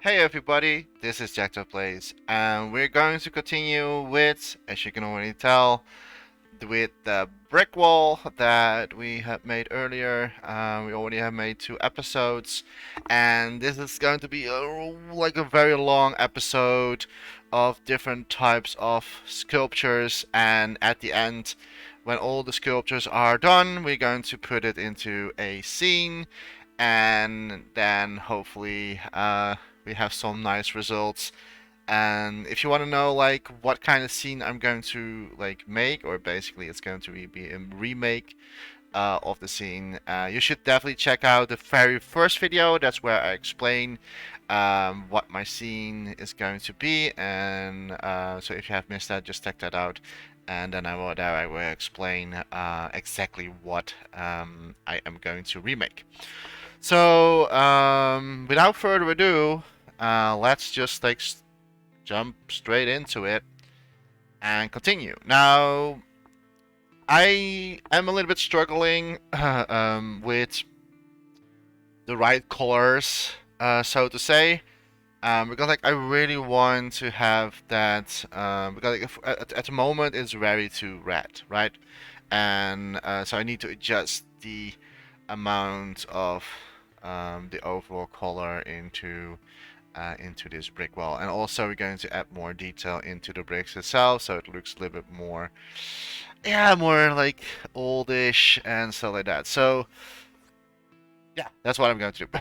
Hey everybody, this is Jackto Plays, and we're going to continue with, as you can already tell, with the brick wall that we had made earlier. We already have made 2 episodes, and this is going to be like a very long episode of different types of sculptures. And at the end, when all the sculptures are done, we're going to put it into a scene, and then hopefully we have some nice results. And if you want to know like what kind of scene I'm going to like make, or basically it's going to be a remake of the scene, you should definitely check out the very first video. That's where I explain what my scene is going to be. And so if you have missed that, just check that out. And then I will explain exactly what I am going to remake. So without further ado, let's just like jump straight into it and continue. Now, I am a little bit struggling with the right colors, so to say, because like I really want to have that, because like, at the moment it's very too red, right? And so I need to adjust the amount of the overall color into this brick wall. And also we're going to add more detail into the bricks itself, so it looks a little bit more, yeah, more like oldish and stuff like that. So yeah, that's what I'm going to do.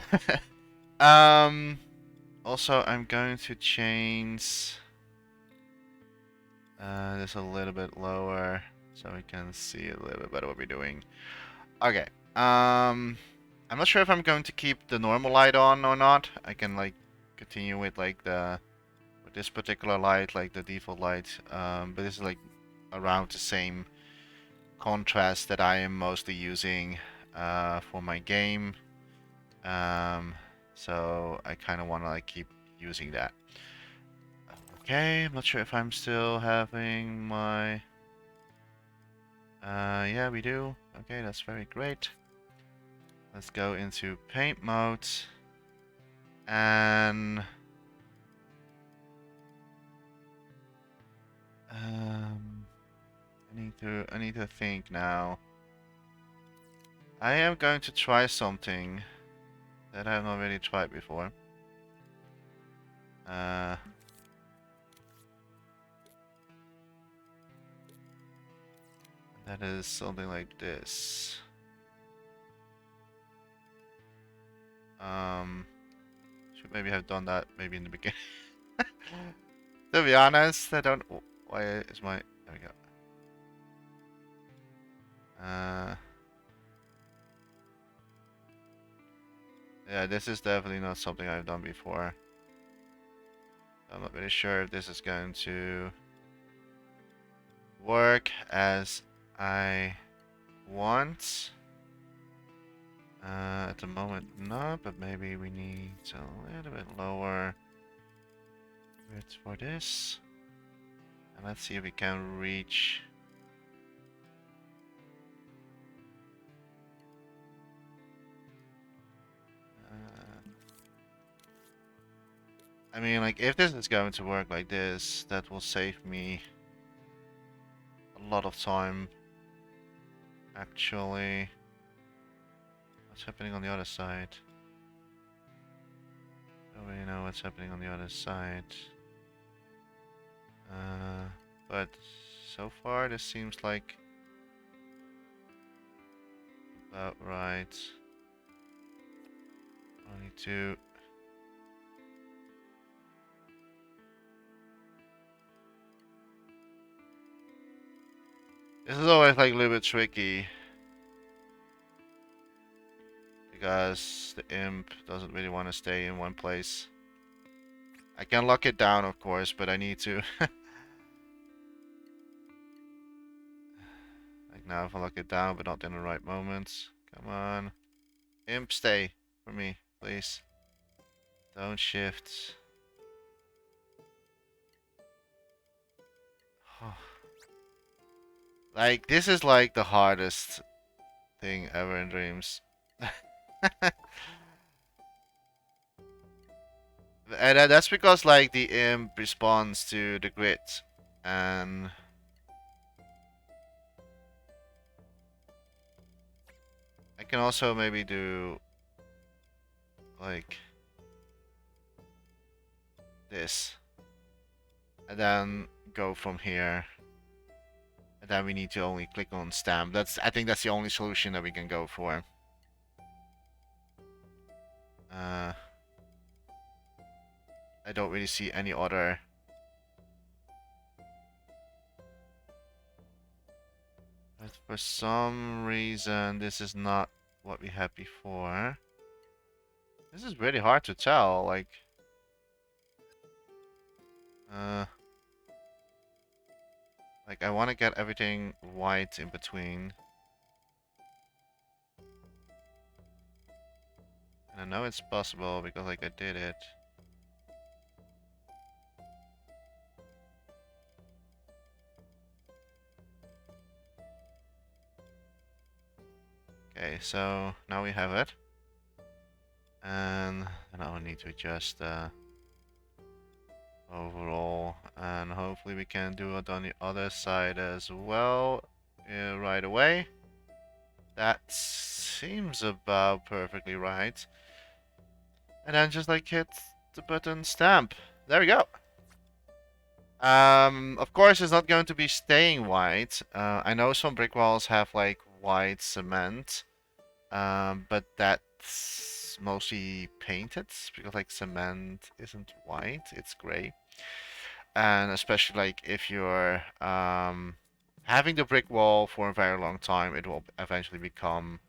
Also I'm going to change this a little bit lower so we can see a little bit better what we're doing. Okay. I'm not sure if I'm going to keep the normal light on or not. I can like continue with like with this particular light, like the default light, but this is like around the same contrast that I am mostly using for my game. So I kind of want to like keep using that. Okay, I'm not sure if I'm still having my. Yeah, we do. Okay, that's very great. Let's go into paint mode and I need to think now. I am going to try something that I have not really tried before. Uh, that is something like this. Um, should maybe have done that maybe in the beginning. To be honest, I don't. Why is my? There we go. Yeah, this is definitely not something I've done before. I'm not really sure if this is going to work as I want. At the moment, not, but maybe we need a little bit lower width for this. And let's see if we can reach. I mean, like, if this is going to work like this, that will save me a lot of time. Actually, what's happening on the other side? Don't really know what's happening on the other side. But so far, this seems like about right. I need to. This is always like a little bit tricky because the imp doesn't really want to stay in one place. I can lock it down, of course, but I need to. Like now, if I lock it down, but not in the right moments. Come on. Imp, stay for me, please. Don't shift. Like, this is like the hardest thing ever in Dreams. And that's because like the imp responds to the grid, and I can also maybe do like this, and then go from here, and then we need to only click on stamp. I think that's the only solution that we can go for. Uh, I don't really see any other. But for some reason, this is not what we had before. This is really hard to tell. Uh, like I want to get everything white in between. And I know it's possible because like I did it. Okay, so now we have it. And now I need to adjust overall, and hopefully we can do it on the other side as well right away. That seems about perfectly right. And then just like hit the button stamp. There we go. Of course it's not going to be staying white. I know some brick walls have like white cement, but that's mostly painted because like cement isn't white, it's gray. And especially like if you're having the brick wall for a very long time, it will eventually become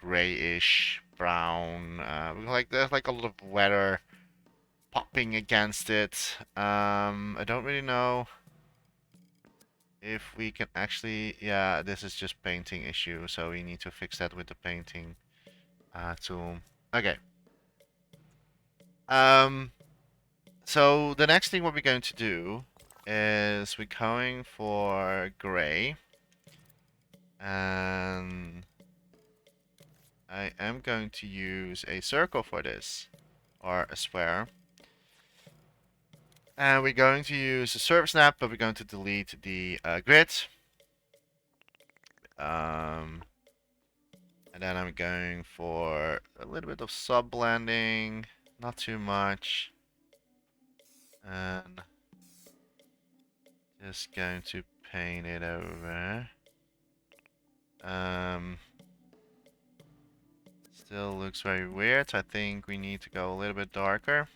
grayish brown. Like there's like a lot of weather popping against it. I don't really know if we can actually. Yeah, this is just painting issue, so we need to fix that with the painting tool. Okay. Um. So the next thing what we're going to do is we're going for gray, and I am going to use a circle for this, or a square. And we're going to use a surface snap, but we're going to delete the grid. Um, and then I'm going for a little bit of sub blending, not too much. And just going to paint it over. Still looks very weird. I think we need to go a little bit darker.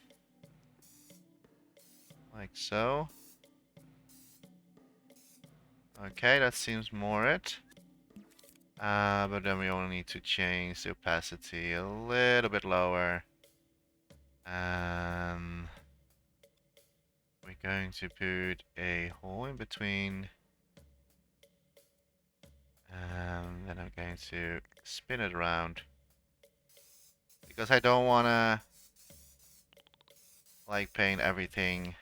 Like so. Okay, that seems more it. But then we only need to change the opacity a little bit lower. And we're going to put a hole in between. And then I'm going to spin it around. Because I don't want to like paint everything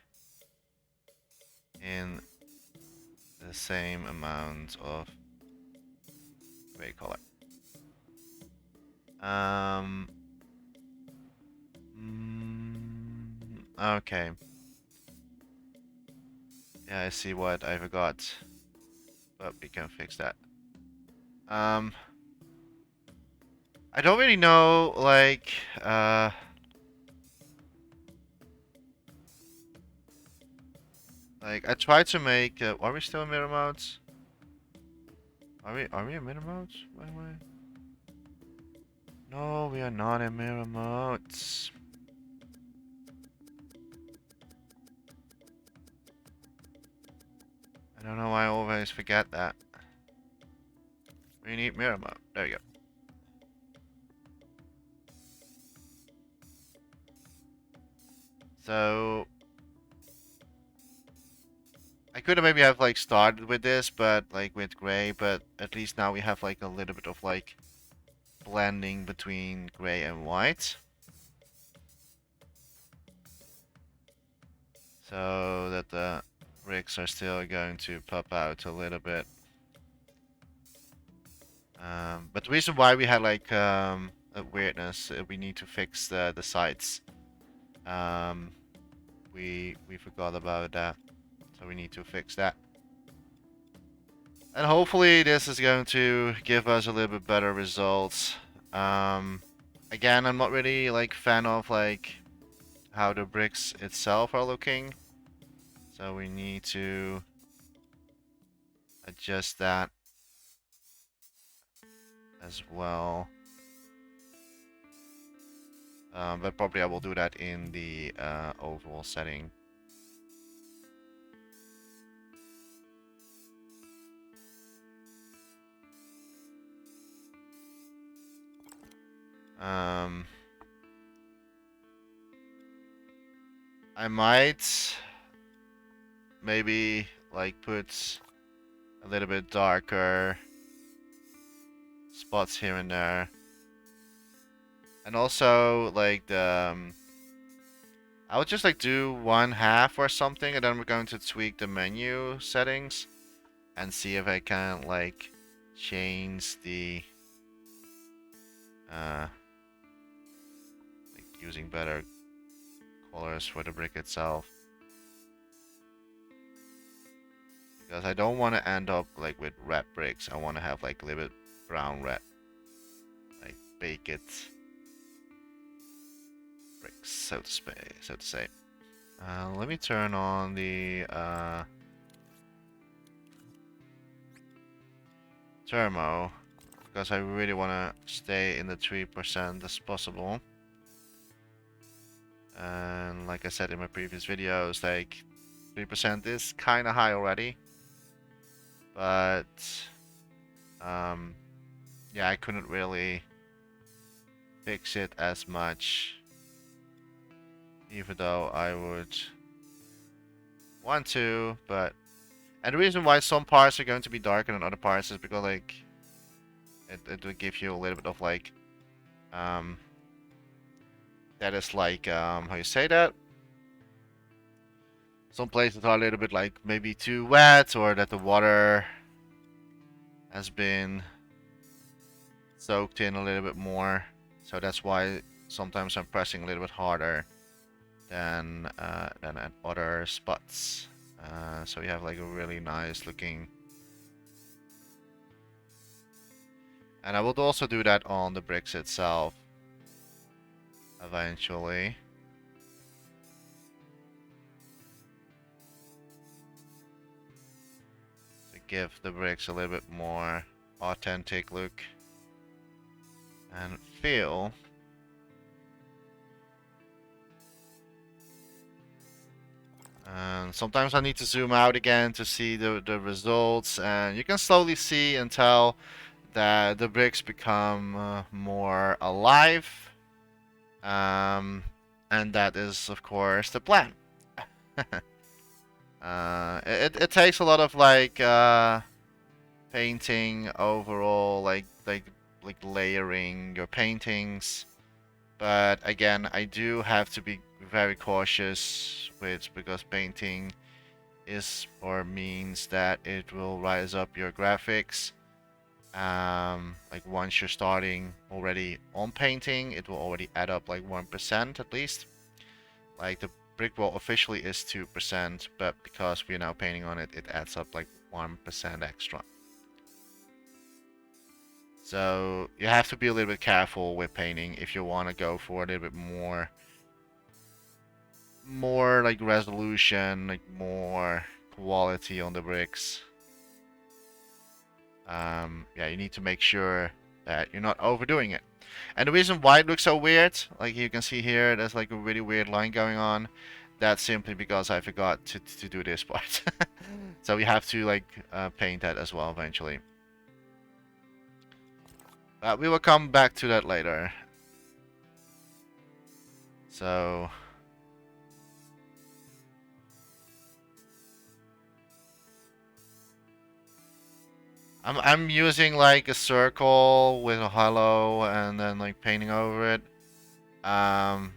in the same amount of gray color. Um, okay. Yeah, I see what I forgot. But we can fix that. I don't really know, like I tried to make. Are we still in mirror modes? Are we in mirror modes? Wait. No, we are not in mirror modes. I don't know why I always forget that. We need mirror mode. There you go. So I could have maybe have like started with this, but like with gray, but at least now we have like a little bit of like blending between gray and white. So that the bricks are still going to pop out a little bit. But the reason why we had like a weirdness, we need to fix the sides. Um, we forgot about that, so we need to fix that. And hopefully this is going to give us a little bit better results. Um, Again, I'm not really like fan of like how the bricks itself are looking, so we need to adjust that as well. But probably I will do that in the overall setting. Um, I might maybe like put a little bit darker spots here and there. And also like the I would just like do one half or something, and then we're going to tweak the menu settings and see if I can like change the like using better colors for the brick itself. Because I don't want to end up like with red bricks. I want to have like a little bit brown red, like bake it bricks, so to say. Let me turn on the thermo, because I really want to stay in the 3% as possible. And like I said in my previous videos, like 3% is kind of high already. But yeah, I couldn't really fix it as much, even though I would want to. But and the reason why some parts are going to be darker than other parts is because like it will give you a little bit of like that is like how you say that. Some places are a little bit like maybe too wet, or that the water has been soaked in a little bit more. So that's why sometimes I'm pressing a little bit harder than at other spots. So you have like a really nice looking. And I will also do that on the bricks itself eventually. To give the bricks a little bit more authentic look and feel. And sometimes I need to zoom out again to see the results, and you can slowly see and tell that the bricks become more alive. And that is, of course, the plan. It takes a lot of like painting overall, like layering your paintings. But again, I do have to be very cautious with, because painting is or means that it will rise up your graphics. Like once you're starting already on painting, it will already add up like 1% at least. Like the brick wall officially is 2%, but because we're now painting on it, it adds up like 1% extra. So you have to be a little bit careful with painting if you want to go for a little bit more like resolution, like more quality on the bricks. Yeah, you need to make sure that you're not overdoing it. And the reason why it looks so weird, like you can see here, there's like a really weird line going on. That's simply because I forgot to do this part. So we have to like paint that as well eventually. But we will come back to that later. So I'm using like a circle with a hollow and then like painting over it. I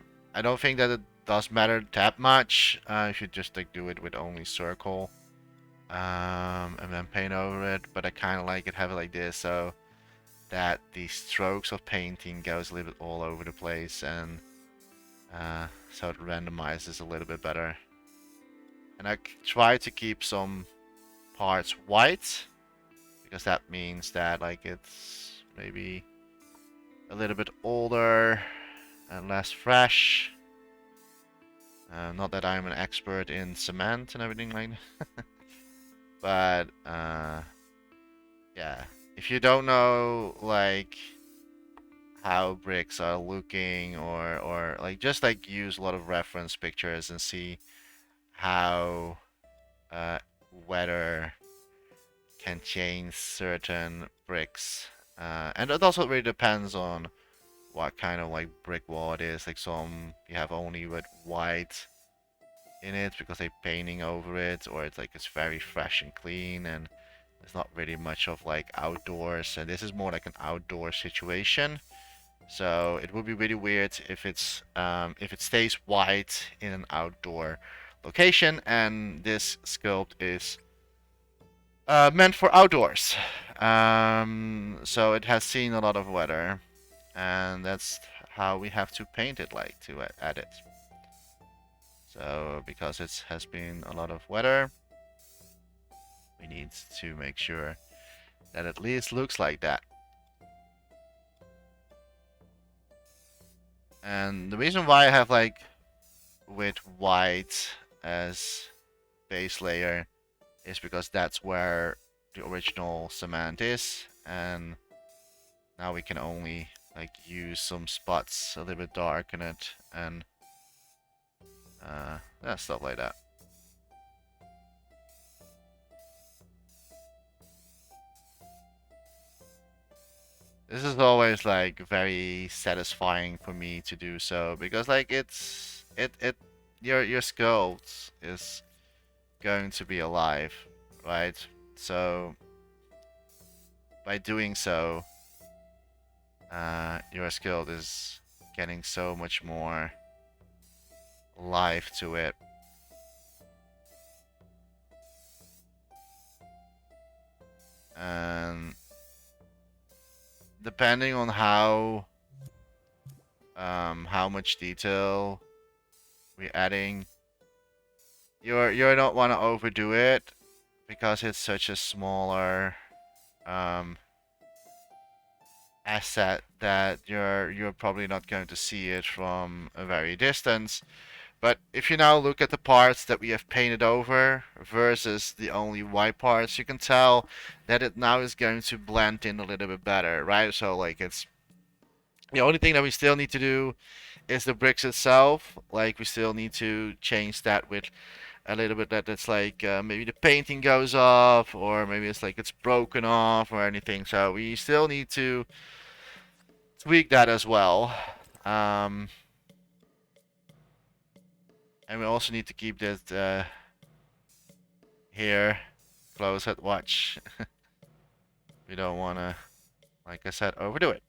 don't think that it does matter that much. You should just like do it with only circle. And then paint over it. But I kind of like it, have it like this, so that the strokes of painting goes a little bit all over the place, and so it randomizes a little bit better. And I try to keep some parts white because that means that like it's maybe a little bit older and less fresh. Not that I'm an expert in cement and everything like that, but yeah. If you don't know like how bricks are looking or like just like use a lot of reference pictures and see how uh, weather can change certain bricks. And it also really depends on what kind of like brick wall it is. Like some you have only with white in it because they're painting over it, or it's like it's very fresh and clean and there's not really much of like outdoors. And this is more like an outdoor situation. So it would be really weird if it stays white in an outdoor location, and this sculpt is meant for outdoors. So it has seen a lot of weather, and that's how we have to paint it like to add it. So because it has been a lot of weather, we need to make sure that at least looks like that. And the reason why I have like with white as base layer is because that's where the original cement is, and now we can only like use some spots a little bit dark in it and yeah, stuff like that. This is always like very satisfying for me to do so because like it your sculpt is going to be alive, right? So by doing so, your sculpt is getting so much more life to it. And depending on how much detail we're adding, you don't want to overdo it because it's such a smaller um, asset that you're probably not going to see it from a very distance. But if you now look at the parts that we have painted over versus the only white parts, you can tell that it now is going to blend in a little bit better, right? So like it's the only thing that we still need to do is the bricks itself. Like we still need to change that with a little bit that it's like maybe the painting goes off or maybe it's like it's broken off or anything. So we still need to tweak that as well. Um, and we also need to keep this here close at watch. We don't want to, like I said, overdo it.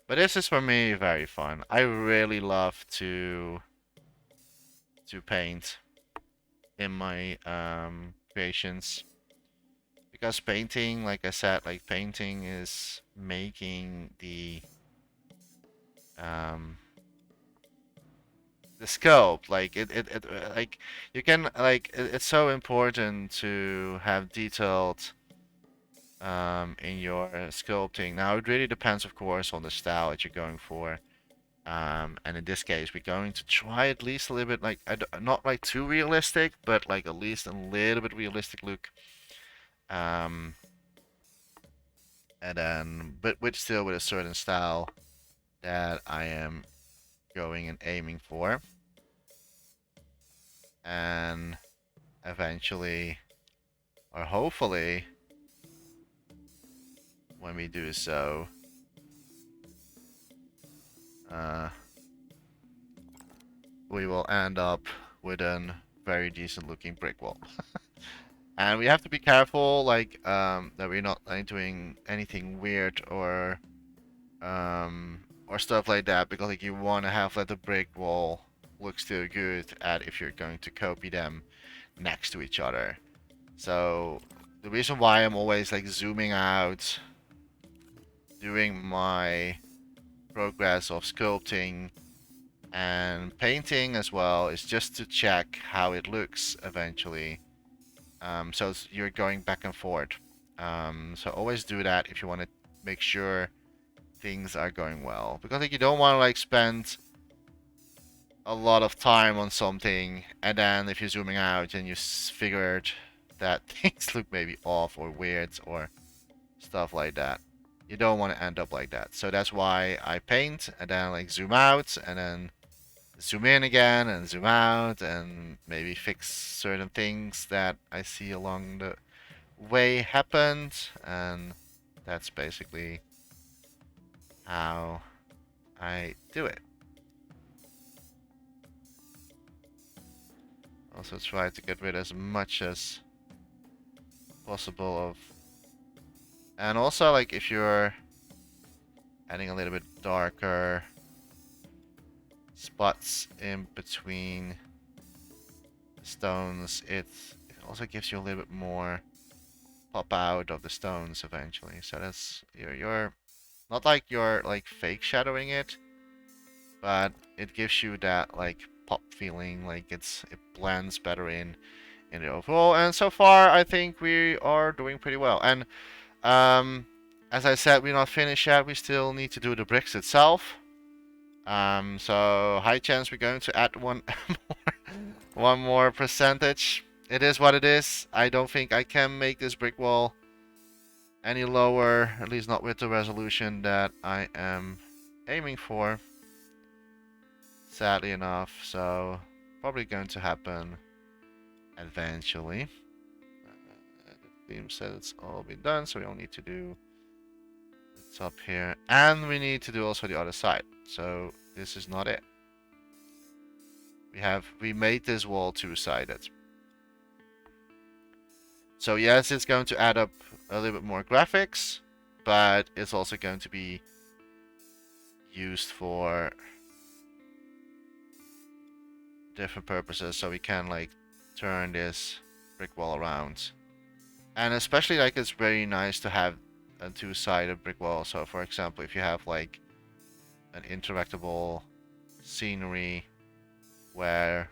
But this is for me very fun. I really love to paint in my creations because painting, like I said, like painting is making um the scope like it like you can like it's so important to have detailed in your sculpting. Now it really depends of course on the style that you're going for. And in this case, we're going to try at least a little bit like not like too realistic, but like at least a little bit realistic look. Um, and then, but with still with a certain style that I am going and aiming for. And eventually, or hopefully, when we do so, uh, we will end up with a very decent looking brick wall. And we have to be careful, like, that we're not like, doing anything weird or stuff like that, because like you want to have like the brick wall look still good at if you're going to copy them next to each other. So the reason why I'm always like zooming out doing my progress of sculpting and painting as well is just to check how it looks eventually. So you're going back and forth. So always do that if you want to make sure things are going well, because like you don't want to like spend a lot of time on something and then if you're zooming out and you figured that things look maybe off or weird or stuff like that. You don't want to end up like that. So that's why I paint and then like zoom out and then zoom in again and zoom out and maybe fix certain things that I see along the way happened, and that's basically how I do it. Also try to get rid as much as possible of, and also like if you're adding a little bit darker spots in between the stones, it also gives you a little bit more pop out of the stones eventually. So that's you're not like you're like fake shadowing it, but it gives you that like pop feeling, like it blends better in the overall. And so far, I think we are doing pretty well. And as I said, we're not finished yet. We still need to do the bricks itself. So high chance we're going to add one more percentage. It is what it is. I don't think I can make this brick wall any lower, at least not with the resolution that I am aiming for, sadly enough. So probably going to happen eventually. The theme said it's all been done, so we only need to do the top here, and we need to do also the other side. So this is not it. We made this wall two-sided. So yes, it's going to add up a little bit more graphics, but it's also going to be used for different purposes, so we can like turn this brick wall around. And especially like it's very nice to have a two-sided brick wall. So for example, if you have like an interactable scenery where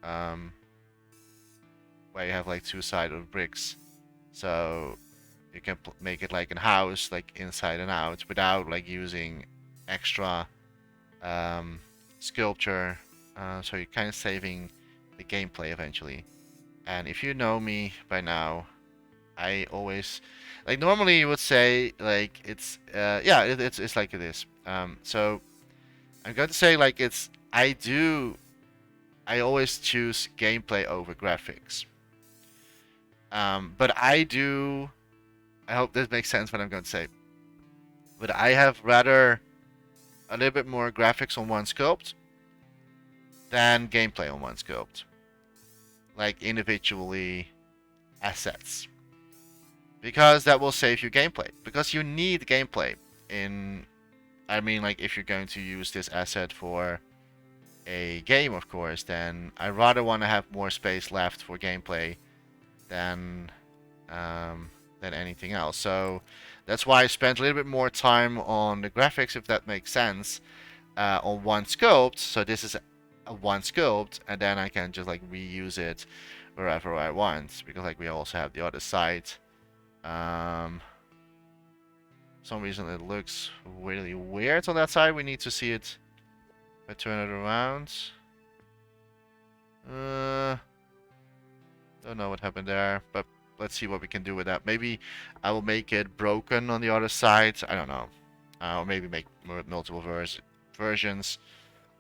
you have like two-sided bricks, so you can make it like a house, like inside and out, without like using extra sculpture. So you're kind of saving the gameplay eventually. And if you know me by now, I always like normally you would say like it's yeah it's like it is. So I'm going to say like I always choose gameplay over graphics. But I hope this makes sense what I'm going to say. But I have rather a little bit more graphics on one sculpt than gameplay on one sculpt. Like individually assets. Because that will save you gameplay. Because you need gameplay in, I mean, like if you're going to use this asset for a game, of course, then I rather want to have more space left for gameplay than anything else. So that's why I spent a little bit more time on the graphics, if that makes sense, on one sculpt. So this is a one sculpt, and then I can just like reuse it wherever I want, because like we also have the other side. Some reason it looks really weird on that side. We need to see it. If I turn it around. Don't know what happened there, but let's see what we can do with that. Maybe I will make it broken on the other side. I don't know. Or maybe make multiple versions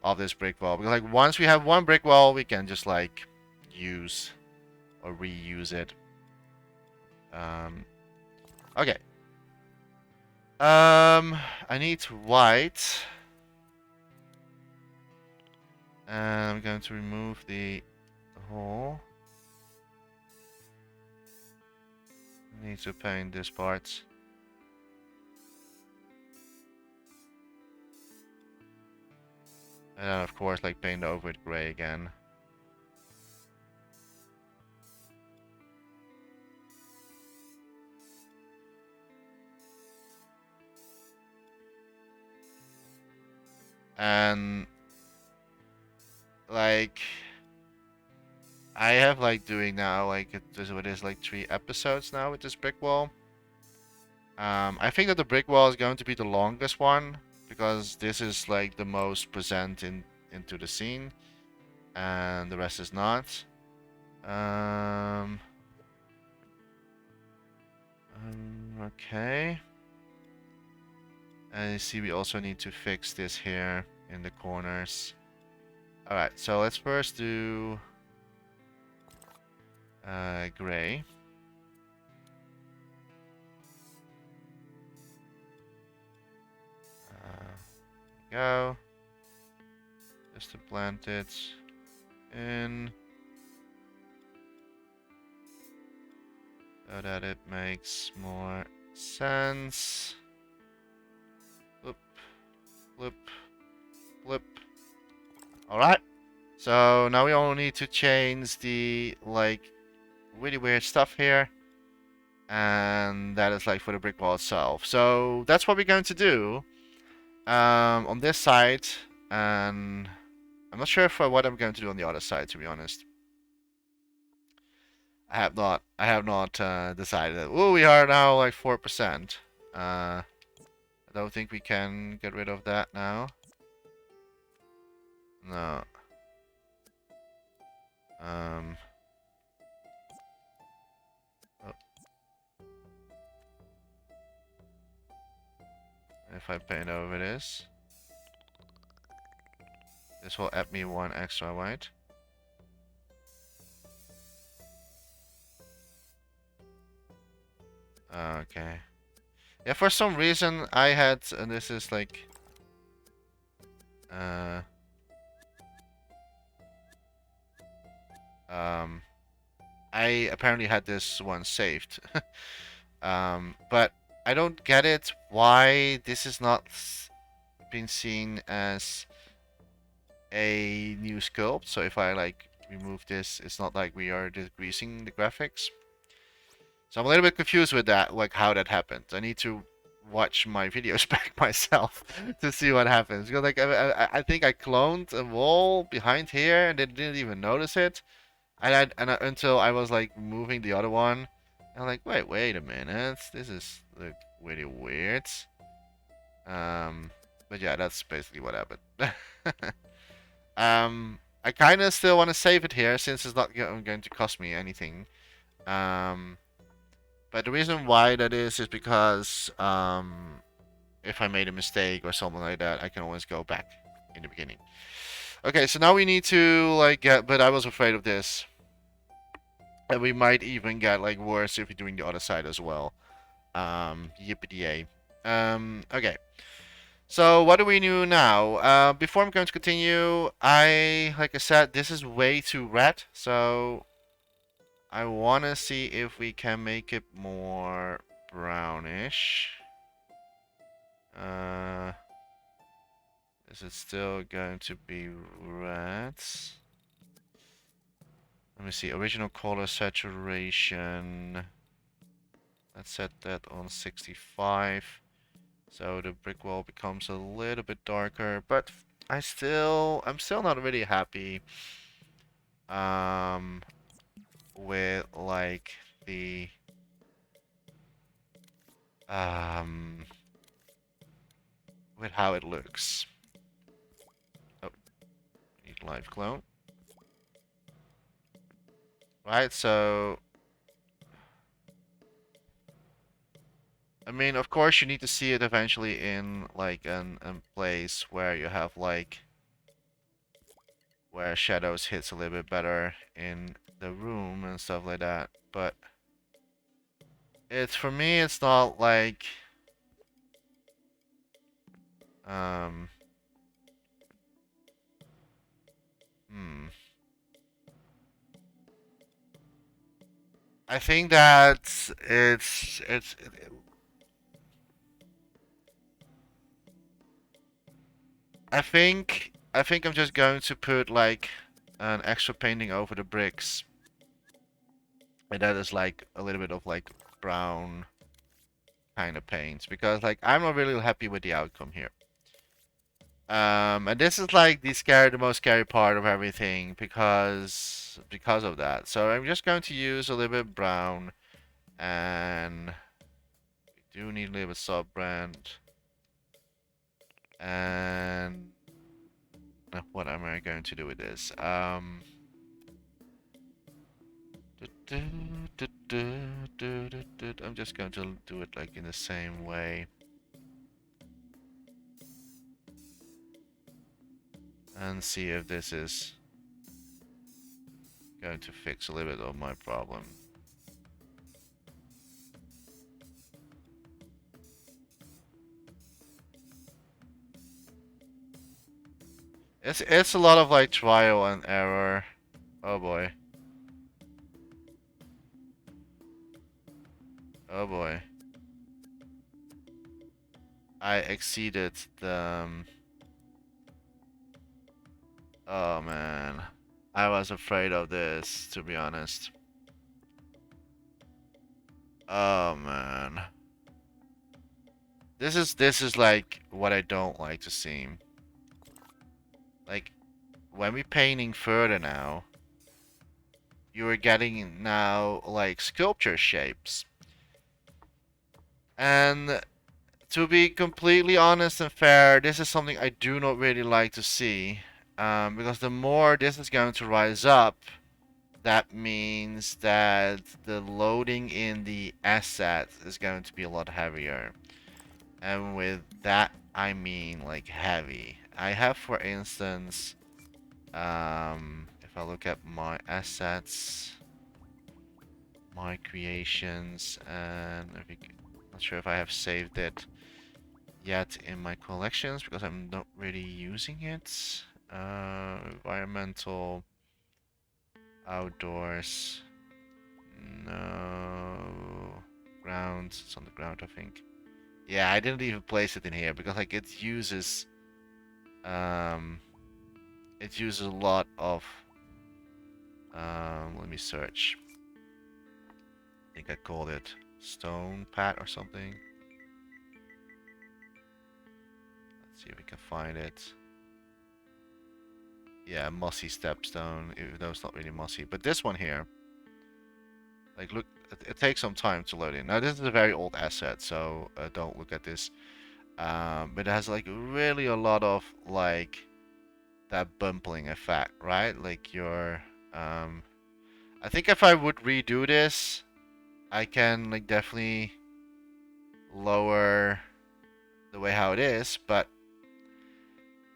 of this brick wall. Because like once we have one brick wall, we can just like use or reuse it. Okay. I need white. And I'm going to remove the hole. Need to paint this part. And then of course like paint over it gray again. And like I have like doing now like what is like 3 episodes now with this brick wall. I think that the brick wall is going to be the longest one because this is like the most present into the scene, and the rest is not. Um, okay. And you see, we also need to fix this here in the corners. All right, so let's first do gray. Go. Just to blend it in so that it makes more sense. Flip, flip, flip. All right. So now we only need to change the like really weird stuff here, and that is like for the brick wall itself. So that's what we're going to do on this side, and I'm not sure for what I'm going to do on the other side, to be honest. I have not decided. Oh, we are now like 4%. I don't think we can get rid of that now. No. Um. Oh, if I paint over this will add me 1 extra white. Okay. Yeah, for some reason I had, and this is like, uh, I apparently had this one saved. But I don't get it why this is not being seen as a new sculpt. So if I like remove this, it's not like we are decreasing the graphics. So I'm a little bit confused with that, like how that happened. I need to watch my videos back myself to see what happens. Because like I think I cloned a wall behind here and they didn't even notice it. Until I was like moving the other one, and I'm like, wait a minute, this is like really weird. But yeah, that's basically what happened. I kind of still want to save it here since it's not going to cost me anything. But the reason why that is because if I made a mistake or something like that, I can always go back in the beginning. Okay, so now we need to like get, but I was afraid of this. And we might even get like worse if we're doing the other side as well. Yippee-yay. Okay. So what do we do now? Before I'm going to continue, like I said, this is way too red. So I want to see if we can make it more brownish. Is it still going to be red? Let me see. Original color saturation. Let's set that on 65. So the brick wall becomes a little bit darker, but I'm still not really happy with like the with how it looks. Oh, need live clone. Right, so I mean, of course, you need to see it eventually in like a place where you have like where shadows hits a little bit better in the room and stuff like that. But it's for me, it's not like um hmm. I think that it's I think I'm just going to put like an extra painting over the bricks. And that is like a little bit of like brown kind of paints because like I'm not really happy with the outcome here. And this is like the most scary part of everything because of that. So I'm just going to use a little bit of brown, and we do need a little bit sub brand. And what am I going to do with this? I'm just going to do it like in the same way and see if this is going to fix a little bit of my problem. It's a lot of like trial and error. Oh boy. Oh boy. I exceeded the oh man. I was afraid of this, to be honest. Oh man. This is like what I don't like to see. Like when we're painting further now, you are getting now like sculpture shapes. And to be completely honest and fair, this is something I do not really like to see. Because the more this is going to rise up, that means that the loading in the asset is going to be a lot heavier. And with that, I mean like heavy. I have, for instance, if I look at my assets, my creations, and not sure if I have saved it yet in my collections because I'm not really using it. Environmental, outdoors, no, ground. It's on the ground, I think. Yeah, I didn't even place it in here because like um, it uses a lot of. Let me search. I think I called it stone pad or something. Let's see if we can find it. Yeah, mossy stepstone, even though it's not really mossy. But this one here, like, look, it takes some time to load in. Now, this is a very old asset, so don't look at this. But it has, like, really a lot of, like, that bumpling effect, right? Like, I think if I would redo this, I can, like, definitely lower the way how it is, but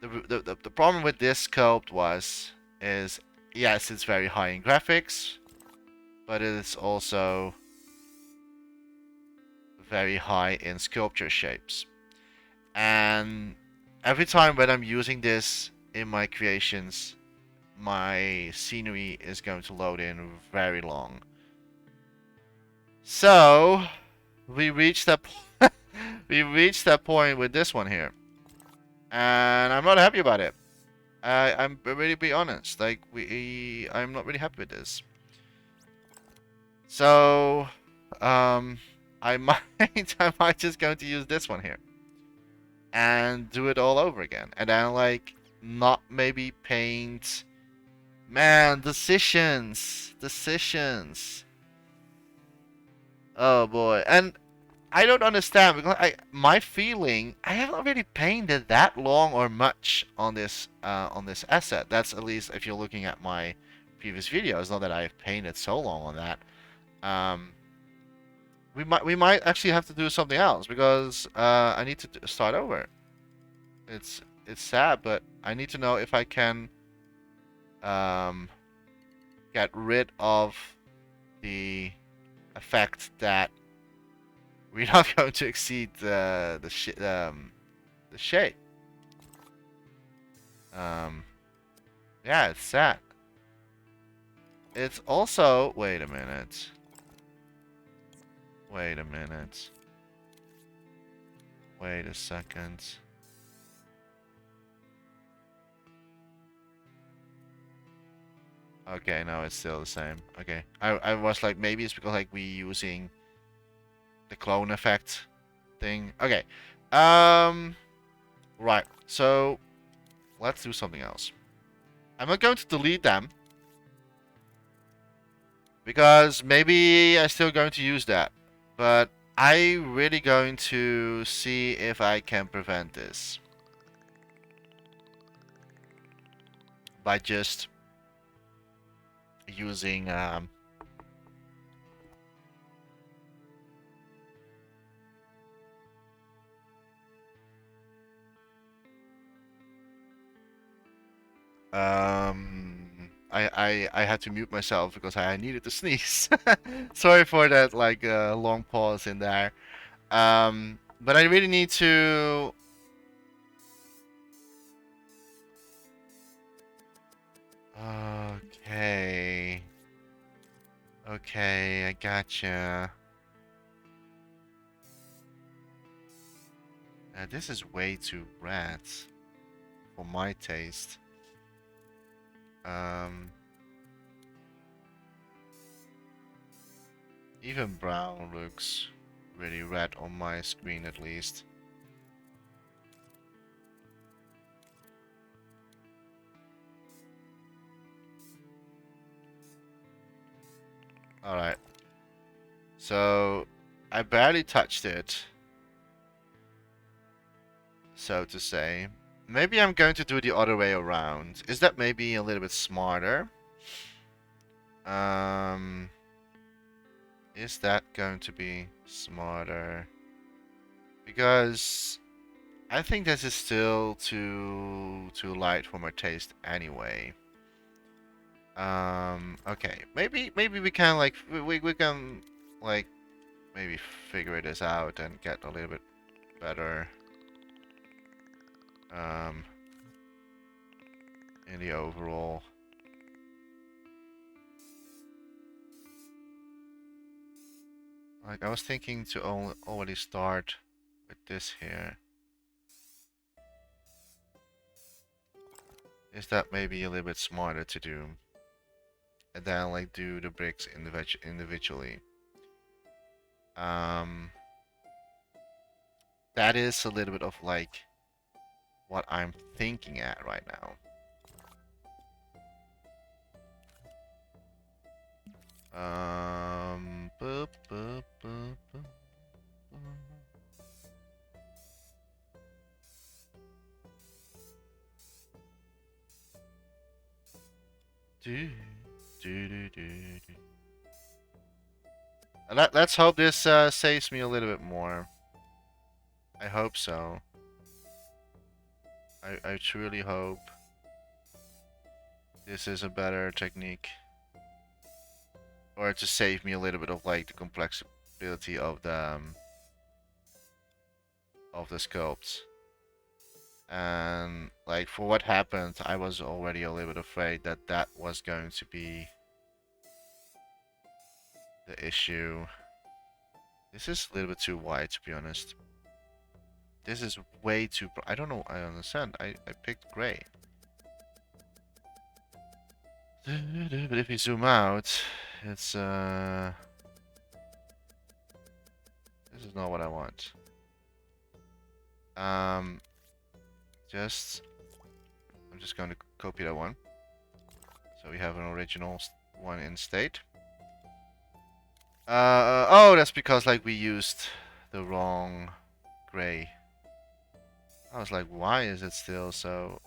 the problem with this sculpt is yes, it's very high in graphics, but it is also very high in sculpture shapes. And every time when I'm using this in my creations, my scenery is going to load in very long. So we reached that we reached that point with this one here, and I'm not happy about it. I'm really be honest. Like I'm not really happy with this. So, I might I might just going to use this one here and do it all over again, and then like not maybe paint. Man, decisions. Oh boy, and I don't understand because my feeling I haven't really painted that long or much on this asset. That's at least if you're looking at my previous videos. Not that I've painted so long on that. Um, we might actually have to do something else because I need to start over. It's sad, but I need to know if I can um, get rid of the effect that we're not going to exceed the shape. Um, yeah, it's sad. It's also wait a minute. Wait a minute. Wait a second. Okay, no, it's still the same. Okay, I was like maybe it's because like we using the clone effect thing. Okay, right. So let's do something else. I'm not going to delete them because maybe I'm still going to use that, but I really going to see if I can prevent this by just using I had to mute myself because I needed to sneeze. Sorry for that like long pause in there. But I really need to. Okay. Okay, I gotcha. This is way too red for my taste. Um, Even brown looks really red on my screen at least. Alright. So, I barely touched it, so to say. Maybe I'm going to do the other way around. Is that maybe a little bit smarter? Is that going to be smarter? Because I think this is still too light for my taste anyway. Okay. Maybe we can like we can like maybe figure this out and get a little bit better um in the overall. Like I was thinking to already start with this here. Is that maybe a little bit smarter to do? And then like do the bricks individually. That is a little bit of like what I'm thinking at right now. Boop, boop, boop, boop, do, do, do. Let's hope this saves me a little bit more. I hope so. I truly hope this is a better technique. Or to save me a little bit of like the complexity of the sculpts. And like for what happened, I was already a little bit afraid that that was going to be the issue. This is a little bit too wide, to be honest. This is way too... I don't know, I understand. I picked gray. But if you zoom out, it's... This is not what I want. I'm just going to copy that one. So we have an original one in state. Oh, that's because like we used the wrong gray. I was like, why is it still so...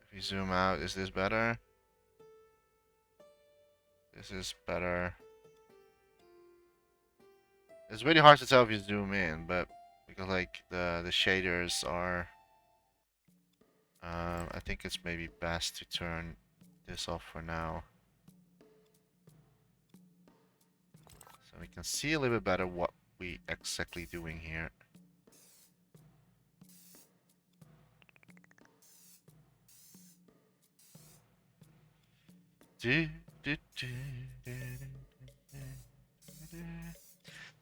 If you zoom out, is this better? This is better. It's really hard to tell if you zoom in, but because like the shaders are... I think it's maybe best to turn this off for now. So we can see a little bit better what we exactly doing here.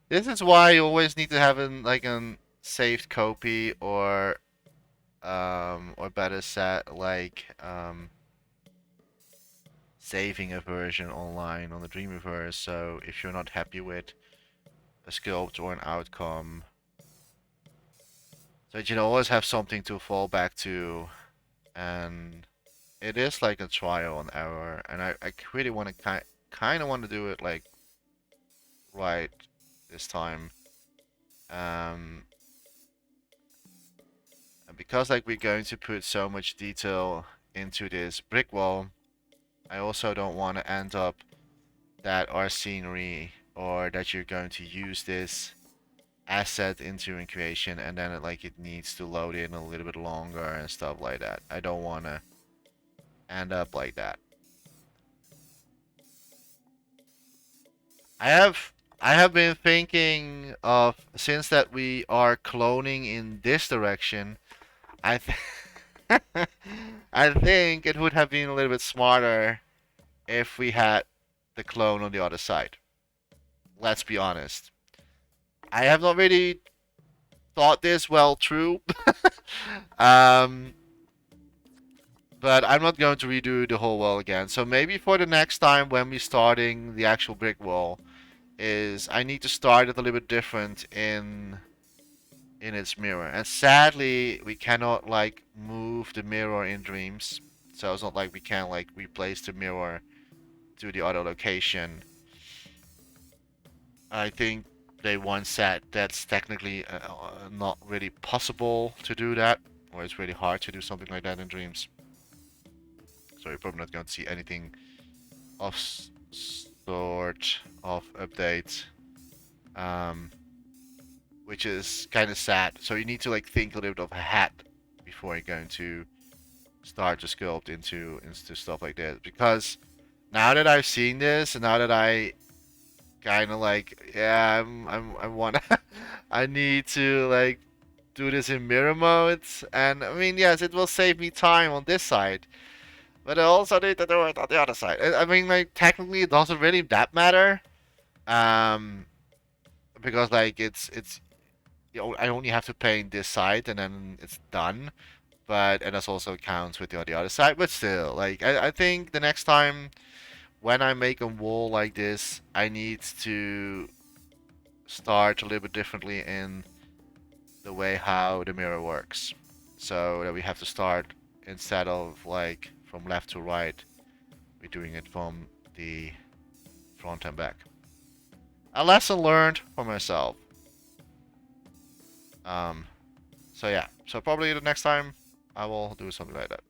This is why you always need to have like a saved copy or better set like saving a version online on the Dreamiverse. So if you're not happy with a sculpt or an outcome. So that you always have something to fall back to, and it is like a trial and error. And I really want to kind of want to do it like right this time. Um, and because like we're going to put so much detail into this brick wall, I also don't want to end up that our scenery or that you're going to use this asset into in creation and then it needs to load in a little bit longer and stuff like that. I don't want to end up like that. I have I have been thinking of since that we are cloning in this direction, I th I think it would have been a little bit smarter if we had the clone on the other side. Let's be honest. I have not really thought this well through. um, but I'm not going to redo the whole wall again. So maybe for the next time when we're starting the actual brick wall, is I need to start it a little bit different in its mirror. And sadly, we cannot like move the mirror in Dreams. So it's not like we can like replace the mirror to the other location. I think they once said that's technically not really possible to do that, or it's really hard to do something like that in Dreams. So you're probably not going to see anything of sort of update, um, which is kind of sad. So you need to like think a little bit of a hat before you're going to start to sculpt into stuff like this. Because now that I've seen this, and now that I kind of like, yeah, I want, I need to like do this in mirror modes, and I mean, yes, it will save me time on this side. But I also need to do it on the other side. I mean, like, technically, it doesn't really that matter. Um, because, like, it's I only have to paint this side and then it's done. But, and this also counts with the other side. But still, like, I think the next time when I make a wall like this, I need to start a little bit differently in the way how the mirror works. So that we have to start instead of, like, from left to right. We're doing it from the front and back. A lesson learned for myself. Um, so yeah, so probably the next time I will do something like that.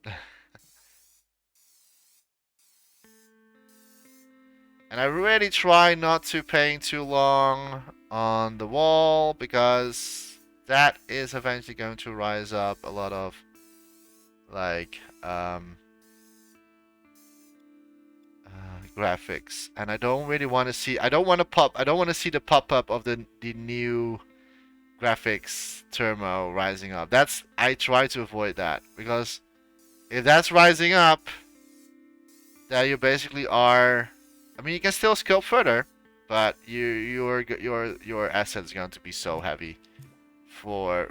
And I really try not to paint too long on the wall because that is eventually going to rise up a lot of like graphics, and I don't really want to see. I don't want to pop. I don't want to see the pop up of the new graphics turmo rising up. That's I try to avoid that because if that's rising up, then you basically are. I mean, you can still sculpt further, but your asset is going to be so heavy. For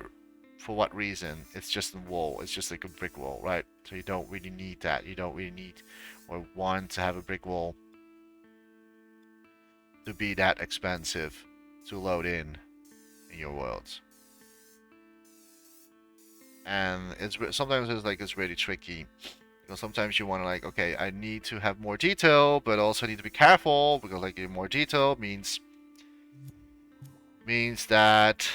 what reason? It's just a wall. It's just like a brick wall, right? So you don't really need that. You don't really need or want to have a brick wall to be that expensive to load in your worlds. And it's sometimes it's really tricky because sometimes you want to like, okay, I need to have more detail, but also need to be careful because like more detail means that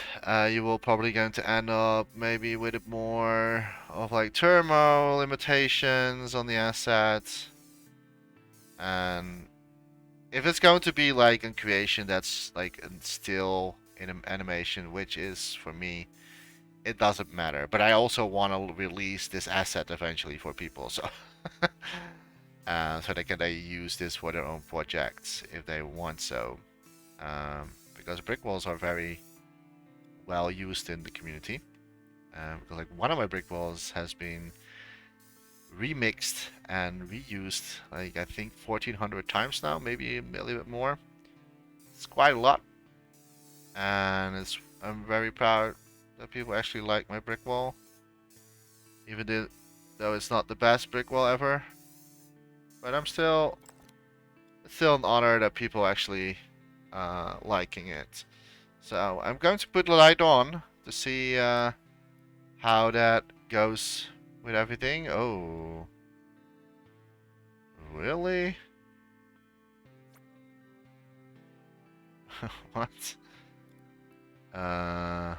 you will probably going to end up maybe with more of like thermal limitations on the assets. And if it's going to be like in creation that's like still in animation, which is for me, it doesn't matter. But I also want to release this asset eventually for people, so so they can use this for their own projects if they want so. Because brick walls are very well used in the community. Because like one of my brick walls has been remixed and reused like I think 1400 times now, maybe a little bit more. It's quite a lot, and I'm very proud that people actually like my brick wall, even though it's not the best brick wall ever. But it's still an honor that people actually liking it. So I'm going to put the light on to see how that goes with everything. Oh, really? What? Uh,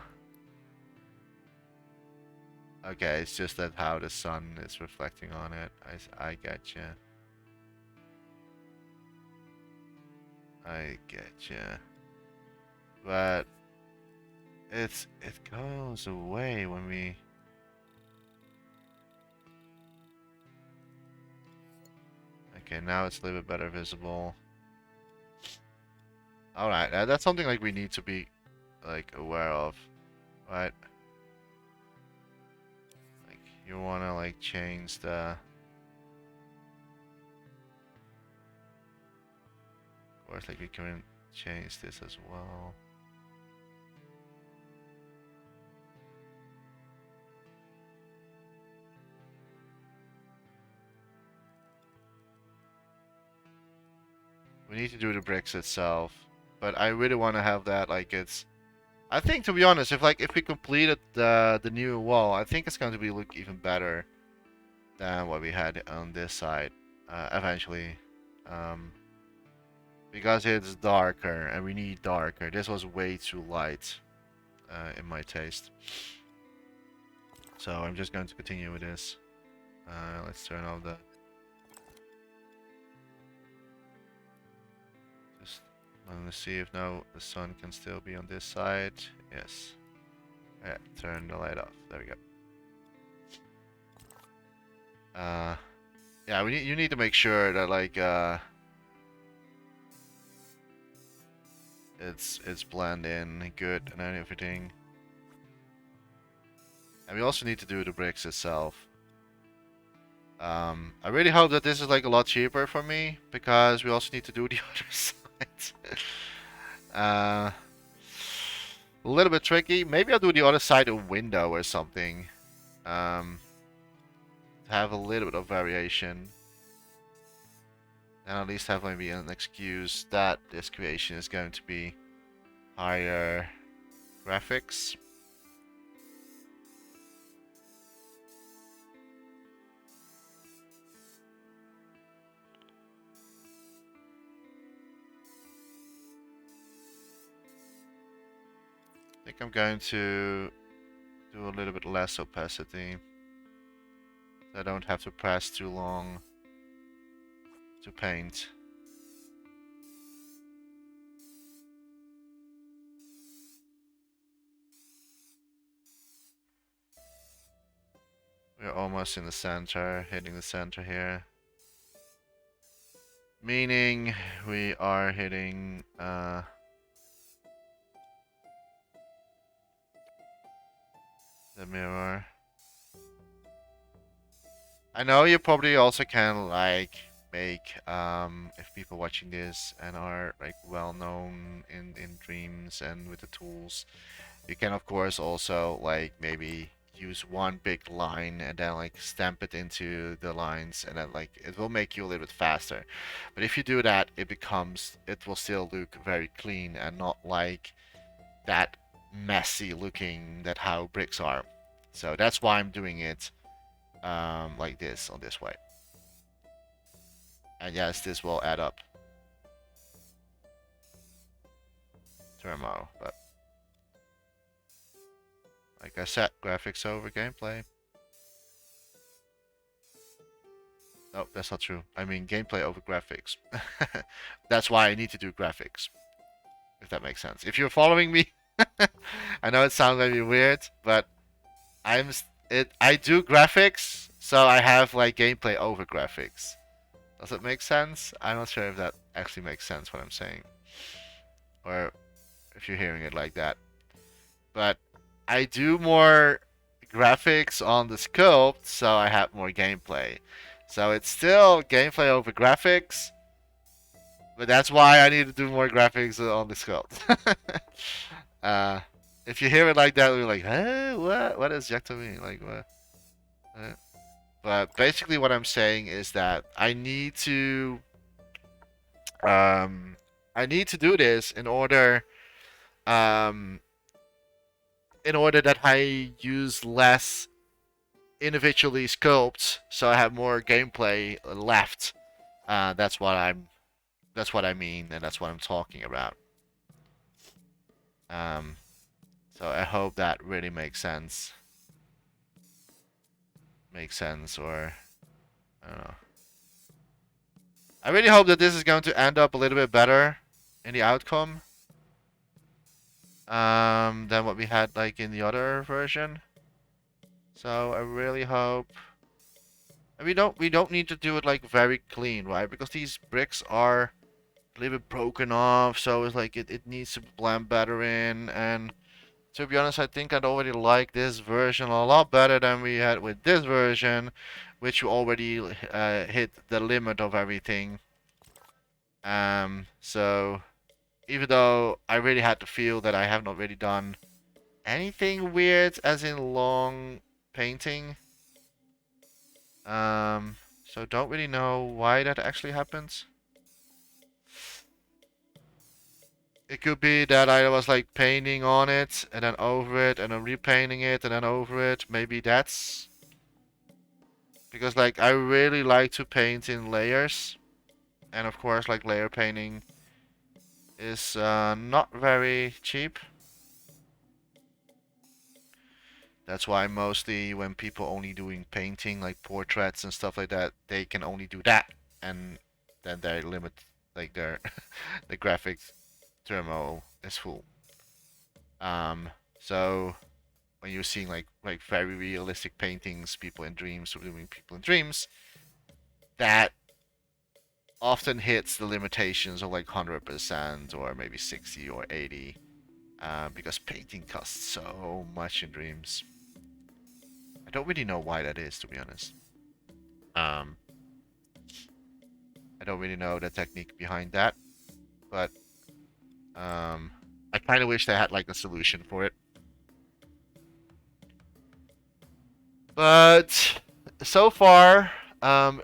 okay, it's just that how the sun is reflecting on it. I getcha. I getcha. But it goes away when we. Okay, now it's a little bit better visible. All right, that's something like we need to be like aware of, right? Like you wanna like change the. Of course, like we can change this as well. We need to do the bricks itself, but I really want to have that like it's. I think to be honest, if we completed the new wall, I think it's going to be look even better than what we had on this side eventually, um, because it's darker and we need darker. This was way too light in my taste, so I'm just going to continue with this. Let's turn off the. Just want to see if now the sun can still be on this side. Yes. Yeah, turn the light off. There we go. Yeah, you need to make sure that like it's blend in good and everything. And we also need to do the bricks itself. I really hope that this is like a lot cheaper for me because we also need to do the other side. uh, a little bit tricky. Maybe I'll do the other side a window or something. To have a little bit of variation. And at least have maybe an excuse that this creation is going to be higher graphics. I think I'm going to do a little bit less opacity. So I don't have to press too long to paint. We're almost in the center, hitting the center here. Meaning we are hitting the mirror. I know you probably also can like make if people watching this and are like well known in dreams and with the tools, you can of course also like maybe use one big line and then like stamp it into the lines and then like it will make you a little bit faster. But if you do that, it will still look very clean and not like that messy looking that how bricks are. So that's why I'm doing it like this on this way. And yes, this will add up to a mo, but like I said, graphics over gameplay. No, that's not true. I mean gameplay over graphics. That's why I need to do graphics. If that makes sense. If you're following me, I know it sounds maybe weird, but I do graphics, so I have like gameplay over graphics. Does it make sense? I'm not sure if that actually makes sense what I'm saying. Or if you're hearing it like that. But I do more graphics on the Sculpt, so I have more gameplay. So it's still gameplay over graphics, but that's why I need to do more graphics on the Sculpt. uh, if you hear it like that, you're like, huh? What? What does Jacto mean? Like, what? But basically what I'm saying is that um, I need to do this in order Um, in order that I use less individually sculpts, so I have more gameplay left. That's what I'm. That's what I mean, and that's what I'm talking about. Um, so I hope that really makes sense. Makes sense, or I don't know. I really hope that this is going to end up a little bit better in the outcome than what we had like in the other version. So I really hope. And we don't need to do it like very clean, right? Because these bricks are a little bit broken off, so it's like it needs to blend better in. And to be honest, I think I'd already like this version a lot better than we had with this version, which already hit the limit of everything. So even though I really had to feel that I have not really done anything weird, as in long painting. So don't really know why that actually happens. It could be that I was like painting on it and then over it and then repainting it and then over it. Maybe that's because like I really like to paint in layers. And of course like layer painting is not very cheap. That's why mostly when people only doing painting like portraits and stuff like that, they can only do that, and then they limit like their the graphics thermal is full. So when you're seeing like very realistic paintings, people in dreams doing people in dreams, that often hits the limitations of like 100% or maybe 60 or 80, because painting costs so much in dreams. I don't really know why that is, to be honest. Um, I don't really know the technique behind that, but I kind of wish they had like a solution for it. But so far,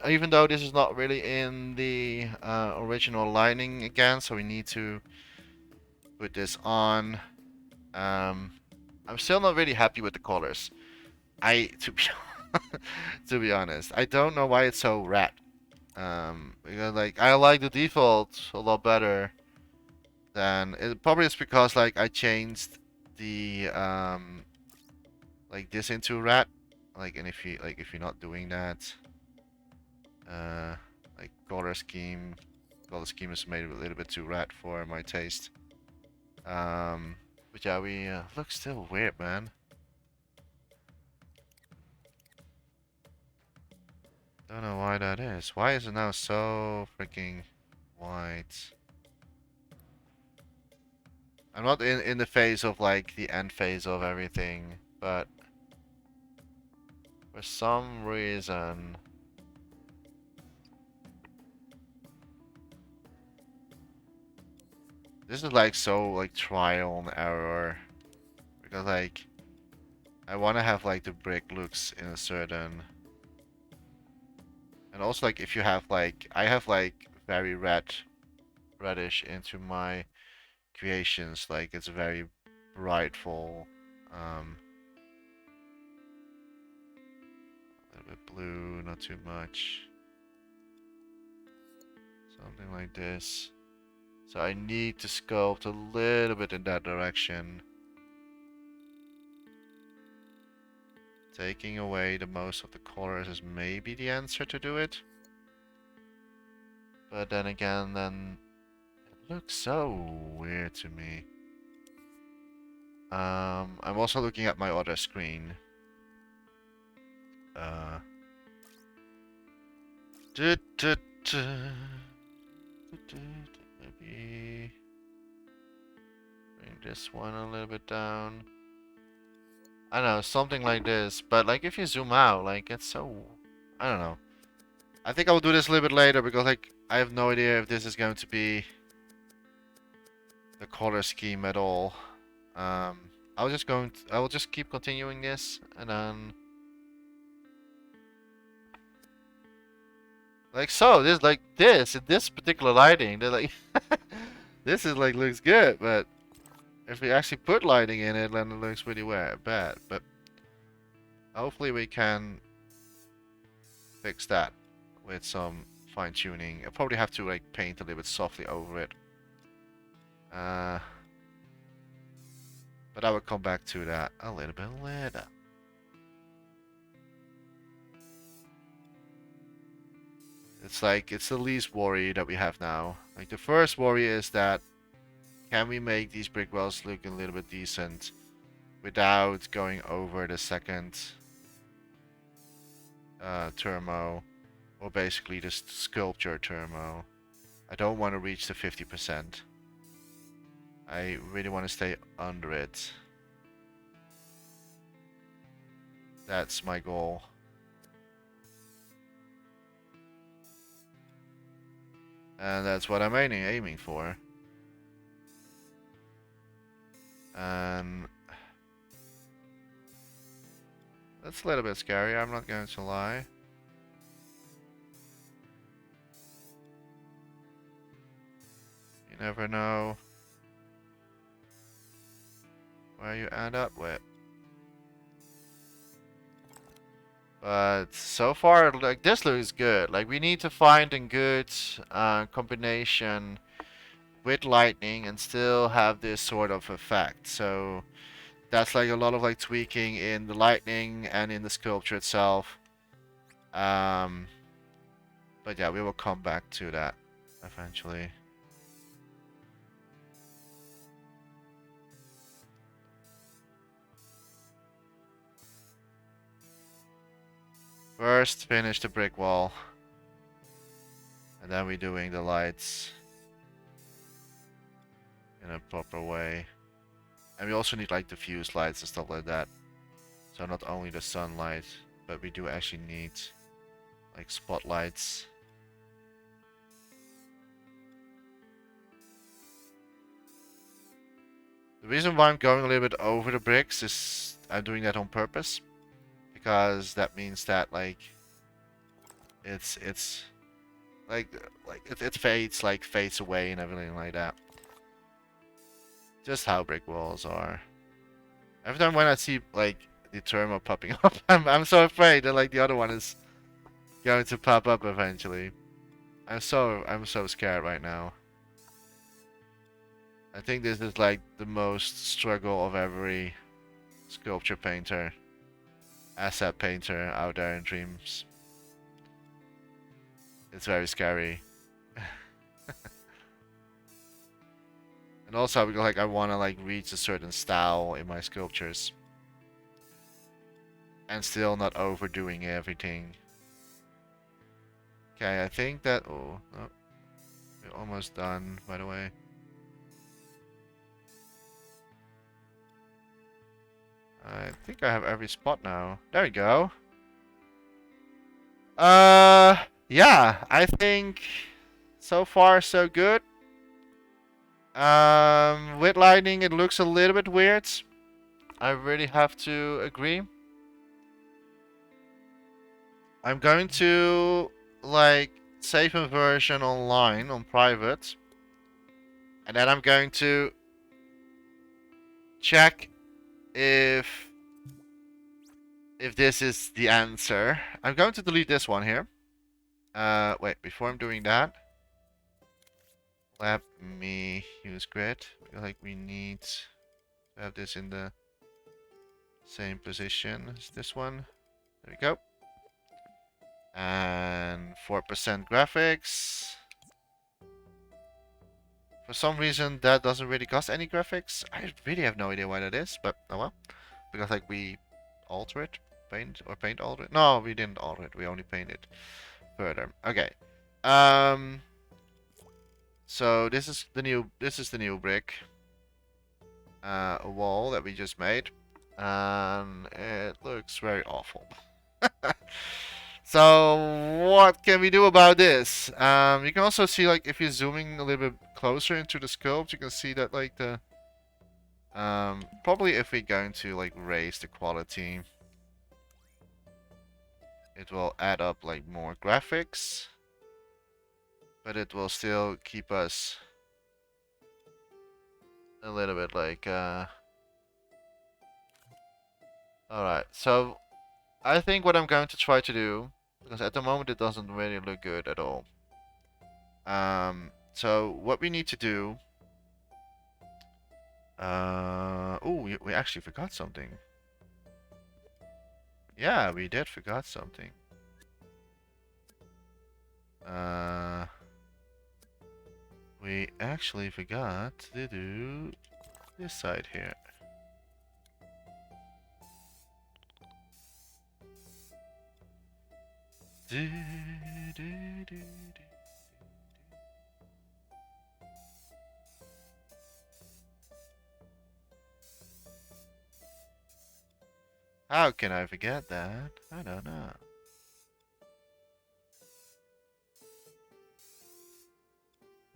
even though this is not really in the original lining again, so we need to put this on. I'm still not really happy with the colors. To be to be honest, I don't know why it's so red. Because like I like the default a lot better than it. Probably it's because like I changed the like this into red. Like, and if you're not doing that, uh, like color scheme is made a little bit too red for my taste. But yeah, we look still weird, man. Don't know why that is. Why is it now so freaking white? I'm not in the phase of like the end phase of everything, but for some reason this is like so like trial and error, because like I want to have like the brick looks in a certain, and also like if you have like I have like very reddish into my creations, like it's very brightful, a little bit blue, not too much, something like this. So I need to sculpt a little bit in that direction. Taking away the most of the colors is maybe the answer to do it. But then again, then it looks so weird to me. I'm also looking at my other screen. Uh, maybe bring this one a little bit down. I don't know, something like this. But like if you zoom out, like it's so, I don't know. I think I will do this a little bit later because like I have no idea if this is going to be the color scheme at all. I will just keep continuing this and then like so this like this in this particular lighting they're like this is like looks good, but if we actually put lighting in it, then it looks really bad. But hopefully we can fix that with some fine tuning. I'll probably have to like paint a little bit softly over it. But I will come back to that a little bit later. It's like, it's the least worry that we have now. Like, the first worry is that, can we make these brick walls look a little bit decent without going over the second thermo, or basically just sculpture thermo. I don't want to reach the 50%. I really want to stay under it. That's my goal. And that's what I'm aiming for. And that's a little bit scary, I'm not going to lie. You never know where you end up with. But so far, like, this looks good. Like, we need to find a good combination with lightning and still have this sort of effect. So that's like a lot of like tweaking in the lightning and in the sculpture itself. But yeah, we will come back to that eventually. First, finish the brick wall. And then we're doing the lights in a proper way. And we also need like diffuse lights and stuff like that. So not only the sunlight, but we do actually need like spotlights. The reason why I'm going a little bit over the bricks is I'm doing that on purpose. Because that means that like it's like it fades away and everything like that. Just how brick walls are. Every time when I see like the thermal popping up, I'm so afraid that like the other one is going to pop up eventually. I'm so scared right now. I think this is like the most struggle of every sculpture painter, asset painter out there in Dreams. It's very scary. And also, like, I want to like reach a certain style in my sculptures, and still not overdoing everything. Okay, I think that. Oh, no, we're almost done. By the way. I think I have every spot now. There we go. Yeah, I think so far so good. With lightning, it looks a little bit weird. I really have to agree. I'm going to like save a version online on private, and then I'm going to check if this is the answer. I'm going to delete this one here. Wait, before I'm doing that, let me use grid. Like, we need to have this in the same position as this one. There we go. And 4% graphics. For some reason, that doesn't really cost any graphics. I really have no idea why that is, but oh well. Because like we alter it, paint alter it. No, we didn't alter it. We only paint it further. Okay. So this is the new brick wall that we just made, and it looks very awful. So what can we do about this? You can also see, like, if you're zooming a little bit closer into the sculpt, you can see that like the probably if we're going to like raise the quality, it will add up like more graphics, but it will still keep us a little bit like alright, so I think what I'm going to try to do, because at the moment it doesn't really look good at all. So what we need to do, oh, we actually forgot something. Yeah, we did forgot something. We actually forgot to do this side here. Do, do, do, do. How can I forget that? I don't know.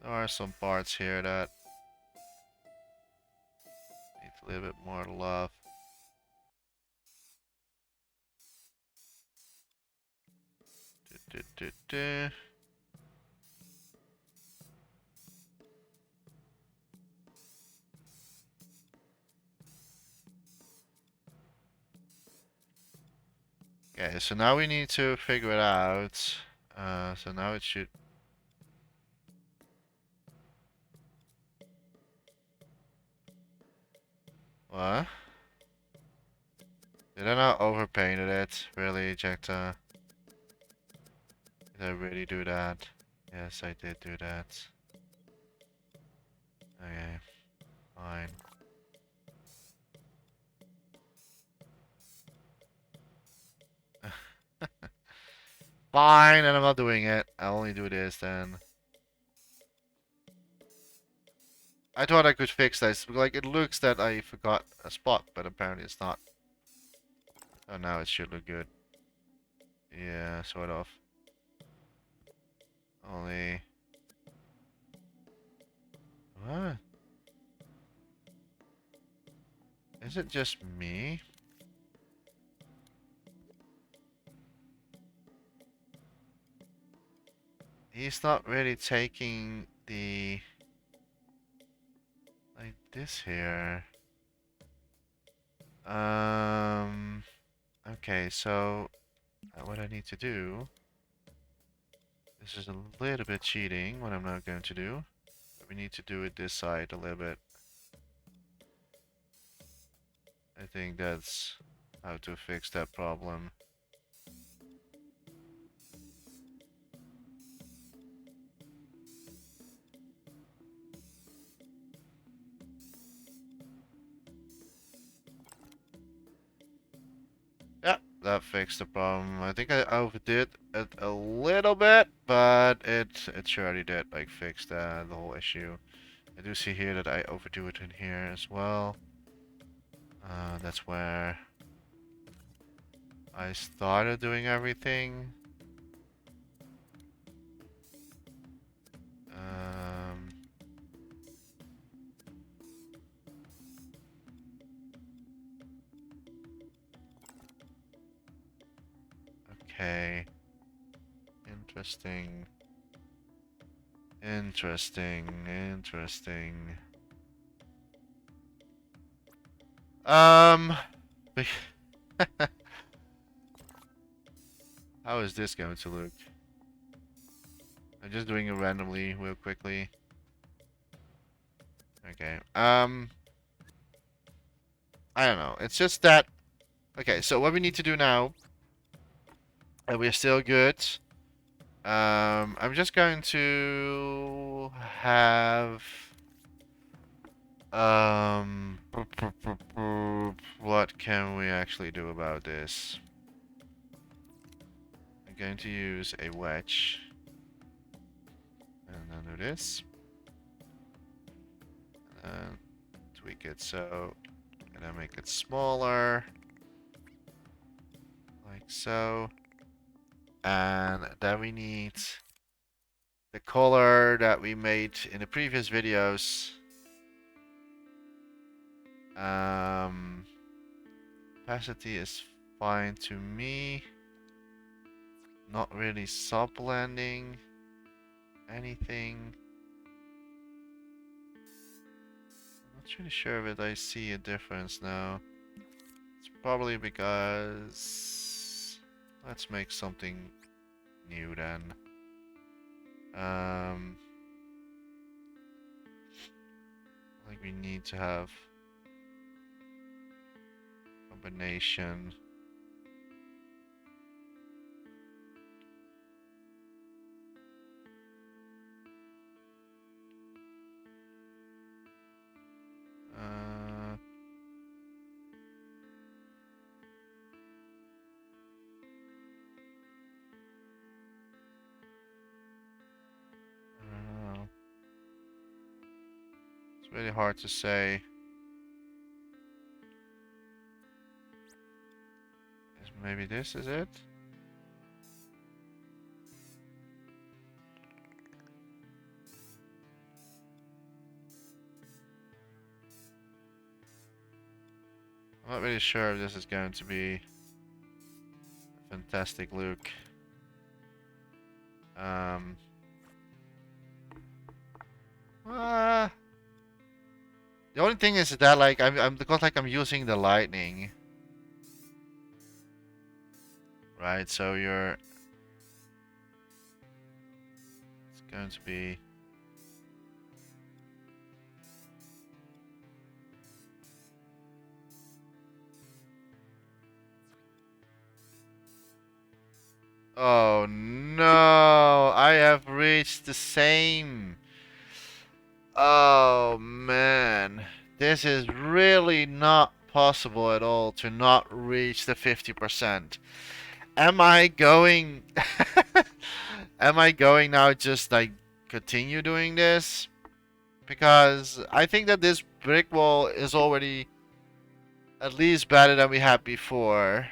There are some parts here that need a little bit more love. Do, do, do. Okay, so now we need to figure it out. So now it should. What? Did I not overpainted it? Really, Jecta? Did I really do that? Yes, I did do that. Okay, fine. Fine, and I'm not doing it. I'll only do this then. I thought I could fix this. Like, it looks that I forgot a spot, but apparently it's not. Oh, now it should look good. Yeah, sort of. Only... What? Is it just me? He's not really taking the... Like this here. Okay, so... what I need to do... This is a little bit cheating, what I'm not going to do. But we need to do it this side a little bit. I think that's how to fix that problem. Yeah, that fixed the problem. I think I overdid it a little bit, but it surely did like fix the whole issue. I do see here that I overdo it in here as well. That's where I started doing everything. Um, okay. Interesting. Interesting. Um, how is this going to look? I'm just doing it randomly, real quickly. Okay. I don't know. It's just that. Okay, so what we need to do now, and we're still good. I'm just going to have what can we actually do about this? I'm going to use a wedge and then do this and tweak it so, and then make it smaller like so, and then we need the color that we made in the previous videos. Opacity is fine to me. Not really sub-blending anything. Not really sure if I see a difference now. It's probably because let's make something new then. I think we need to have combination. Uh, I don't know. It's really hard to say. Maybe this is it? I'm not really sure if this is going to be a fantastic look. Um, the only thing is that like I'm because like I'm using the lightning, right? So it's going to be. Oh no, I have reached the same. Oh man, this is really not possible at all to not reach the 50%. Am I going am I going now just like continue doing this? Because I think that this brick wall is already at least better than we had before.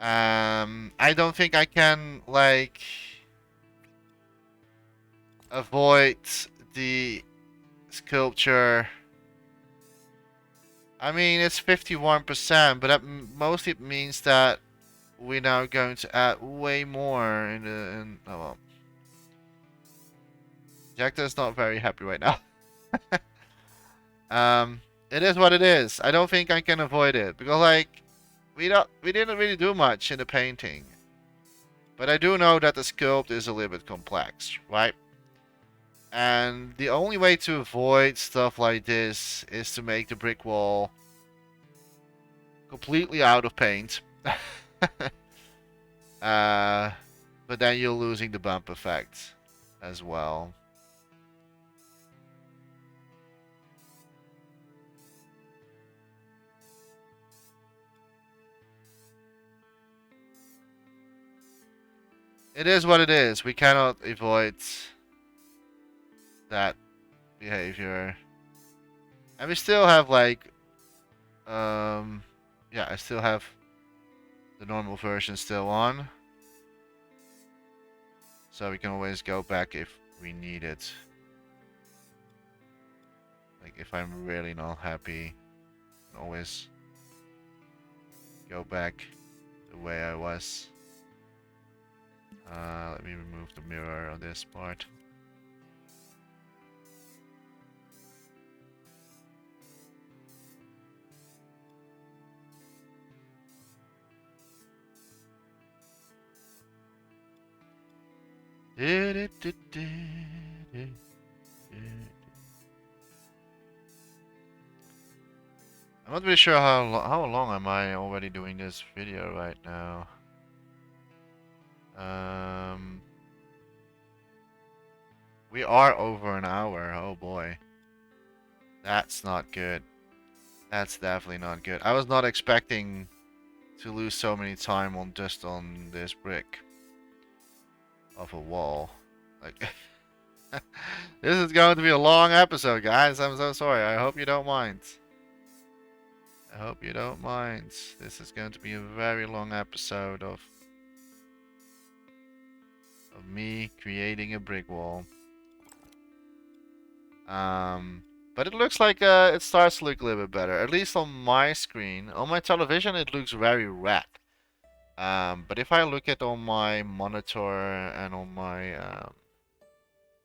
I don't think I can like avoid the sculpture. I mean, it's 51%, but that mostly means that we're now going to add way more in oh well. Jacta's not very happy right now. um, it is what it is. I don't think I can avoid it because like we didn't really do much in the painting. But I do know that the sculpt is a little bit complex, right? And the only way to avoid stuff like this is to make the brick wall completely out of paint. But then you're losing the bump effect as well. It is what it is. We cannot avoid that behavior. And we still have like, yeah, I still have the normal version still on. So we can always go back if we need it. Like if I'm really not happy, I can always go back the way I was. Let me remove the mirror on this part. I'm not really sure how long am I already doing this video right now. We are over an hour. Oh boy. That's not good. That's definitely not good. I was not expecting to lose so many time on just on this brick of a wall. Like this is going to be a long episode, guys. I'm so sorry. I hope you don't mind. I hope you don't mind. This is going to be a very long episode of me creating a brick wall. But it looks like it starts to look a little bit better. At least on my screen. On my television, it looks very red. But if I look at on my monitor and on my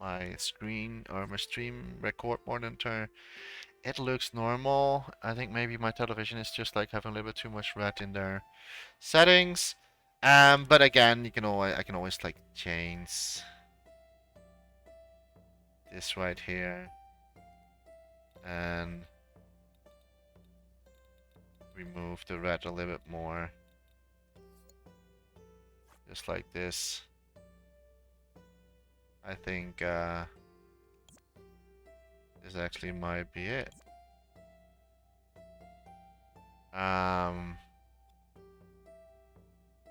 my screen or my stream record monitor, it looks normal. I think maybe my television is just like having a little bit too much red in their settings. But again, I can always like change this right here and remove the red a little bit more. Just like this. I think this actually might be it.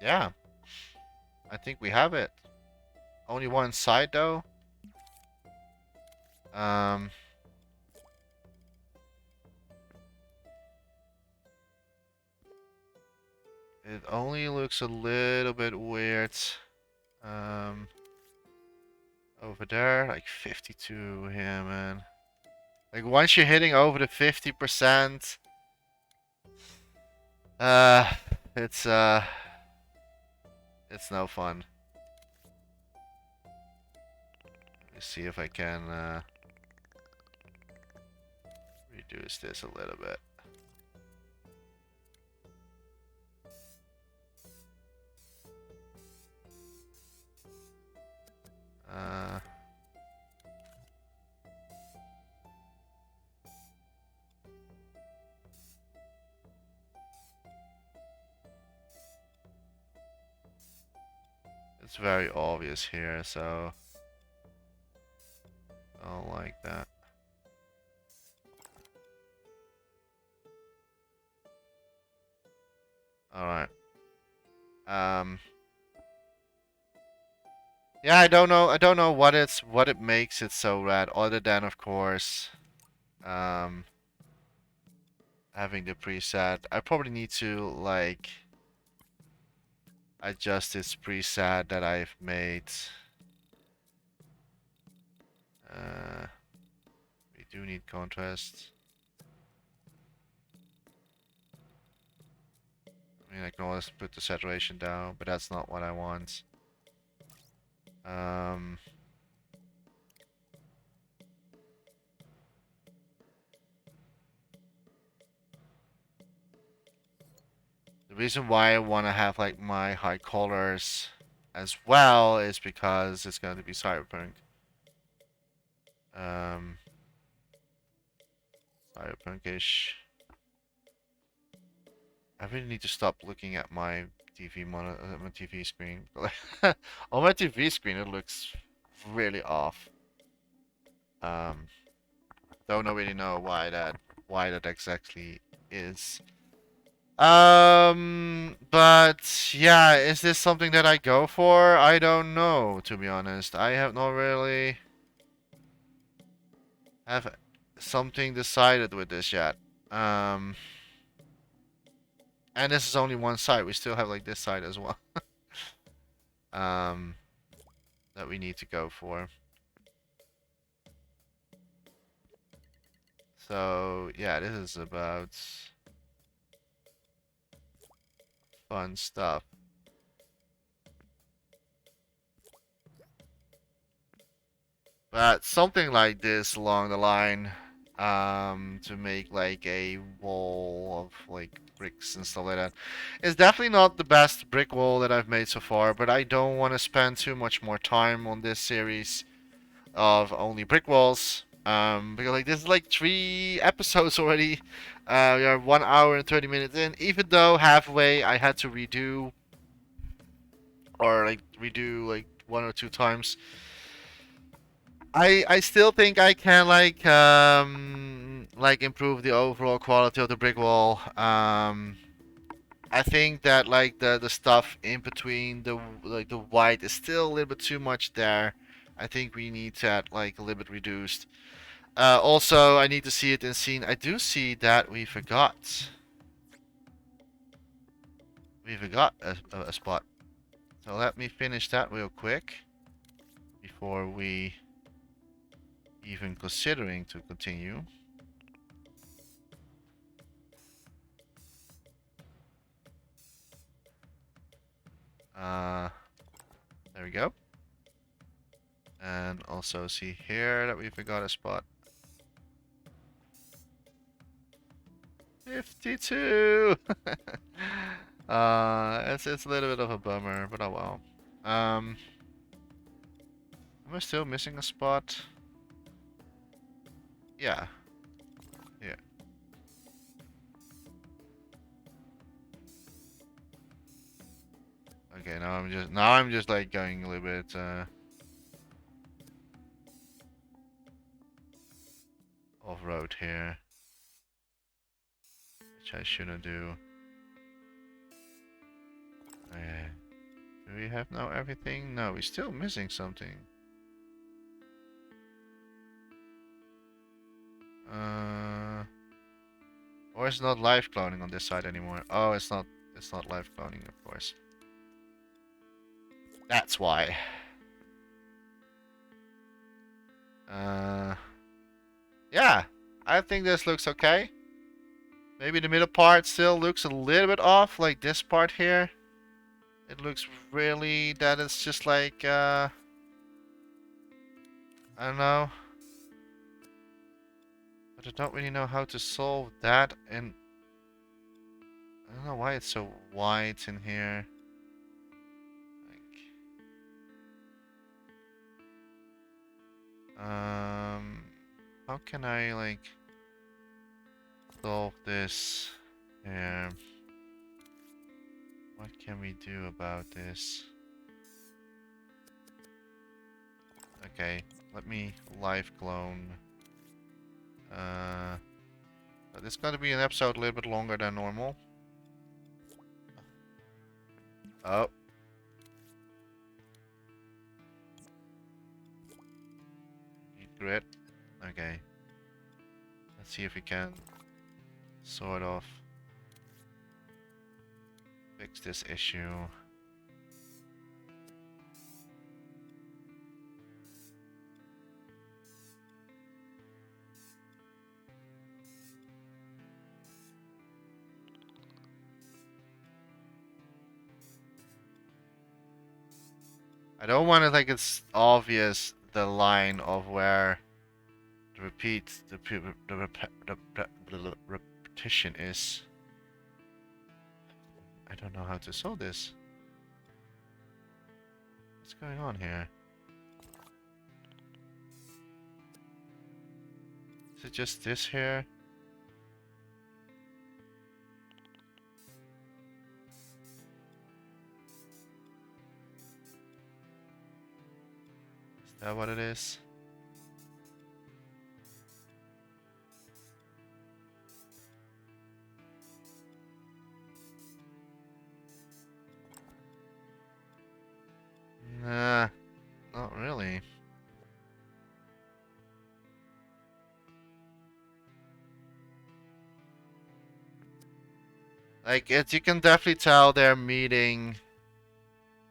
Yeah, I think we have it. Only one side though. Um, it only looks a little bit weird. Um, over there, like 52 here, man. Like once you're hitting over the 50%, uh, it's uh, it's no fun. Let me see if I can reduce this a little bit. Uh, it's very obvious here, so I don't like that. All right. Yeah, I don't know. I don't know what it makes it so red, other than of course, um, having the preset. I probably need to like adjust this preset that I've made. Uh, we do need contrast. I mean, I can always put the saturation down, but that's not what I want. Um, the reason why I want to have like my high colors as well is because it's going to be cyberpunk. Um, cyberpunkish. I really need to stop looking at my TV monitor, my TV screen. On my TV screen, it looks really off. Um, don't really know why that exactly is. But yeah, is this something that I go for? I don't know, to be honest. I have not really have something decided with this yet. Um, and this is only one side. We still have like this side as well. Um, that we need to go for. So yeah, this is about fun stuff. But something like this along the line, to make like a wall of like bricks and stuff like that. It's definitely not the best brick wall that I've made so far, but I don't want to spend too much more time on this series of only brick walls. Because like this is like 3 episodes already. We are 1 hour and 30 minutes in. Even though halfway I had to redo or like redo like 1 or 2 times. I still think I can like improve the overall quality of the brick wall. I think that like the stuff in between the white is still a little bit too much there. I think we need that like a little bit reduced. Also, I need to see it in scene. I do see that we forgot. We forgot a spot. So let me finish that real quick before we even considering to continue. Uh, there we go. And also see here that we forgot a spot. 52. It's a little bit of a bummer, but oh well. Am I still missing a spot? Yeah. Yeah. Okay, now I'm just like going a little bit off road here, which I shouldn't do. Okay. Do we have now everything? No, we're still missing something. Or it's not live cloning on this side anymore. Oh, it's not live cloning, of course. That's why. Yeah, I think this looks okay. Maybe the middle part still looks a little bit off, like this part here. It looks really that it's just like, I don't know. But I don't really know how to solve that, and I don't know why it's so white in here. Like, how can I, like, solve this here? What can we do about this? Okay, let me live clone. This is gonna be an episode a little bit longer than normal. Oh. Need grid. Okay. Let's see if we can sort of fix this issue. I don't want it like it's obvious the line of where the repetition is. I don't know how to solve this. What's going on here? Is it just this here? Is that what it is? Nah, not really. Like, you can definitely tell they're meeting,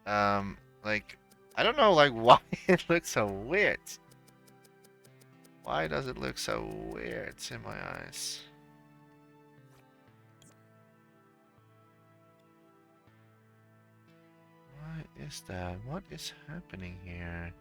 like, I don't know, like, why it looks so weird. Why does it look so weird in my eyes? What is that? What is happening here?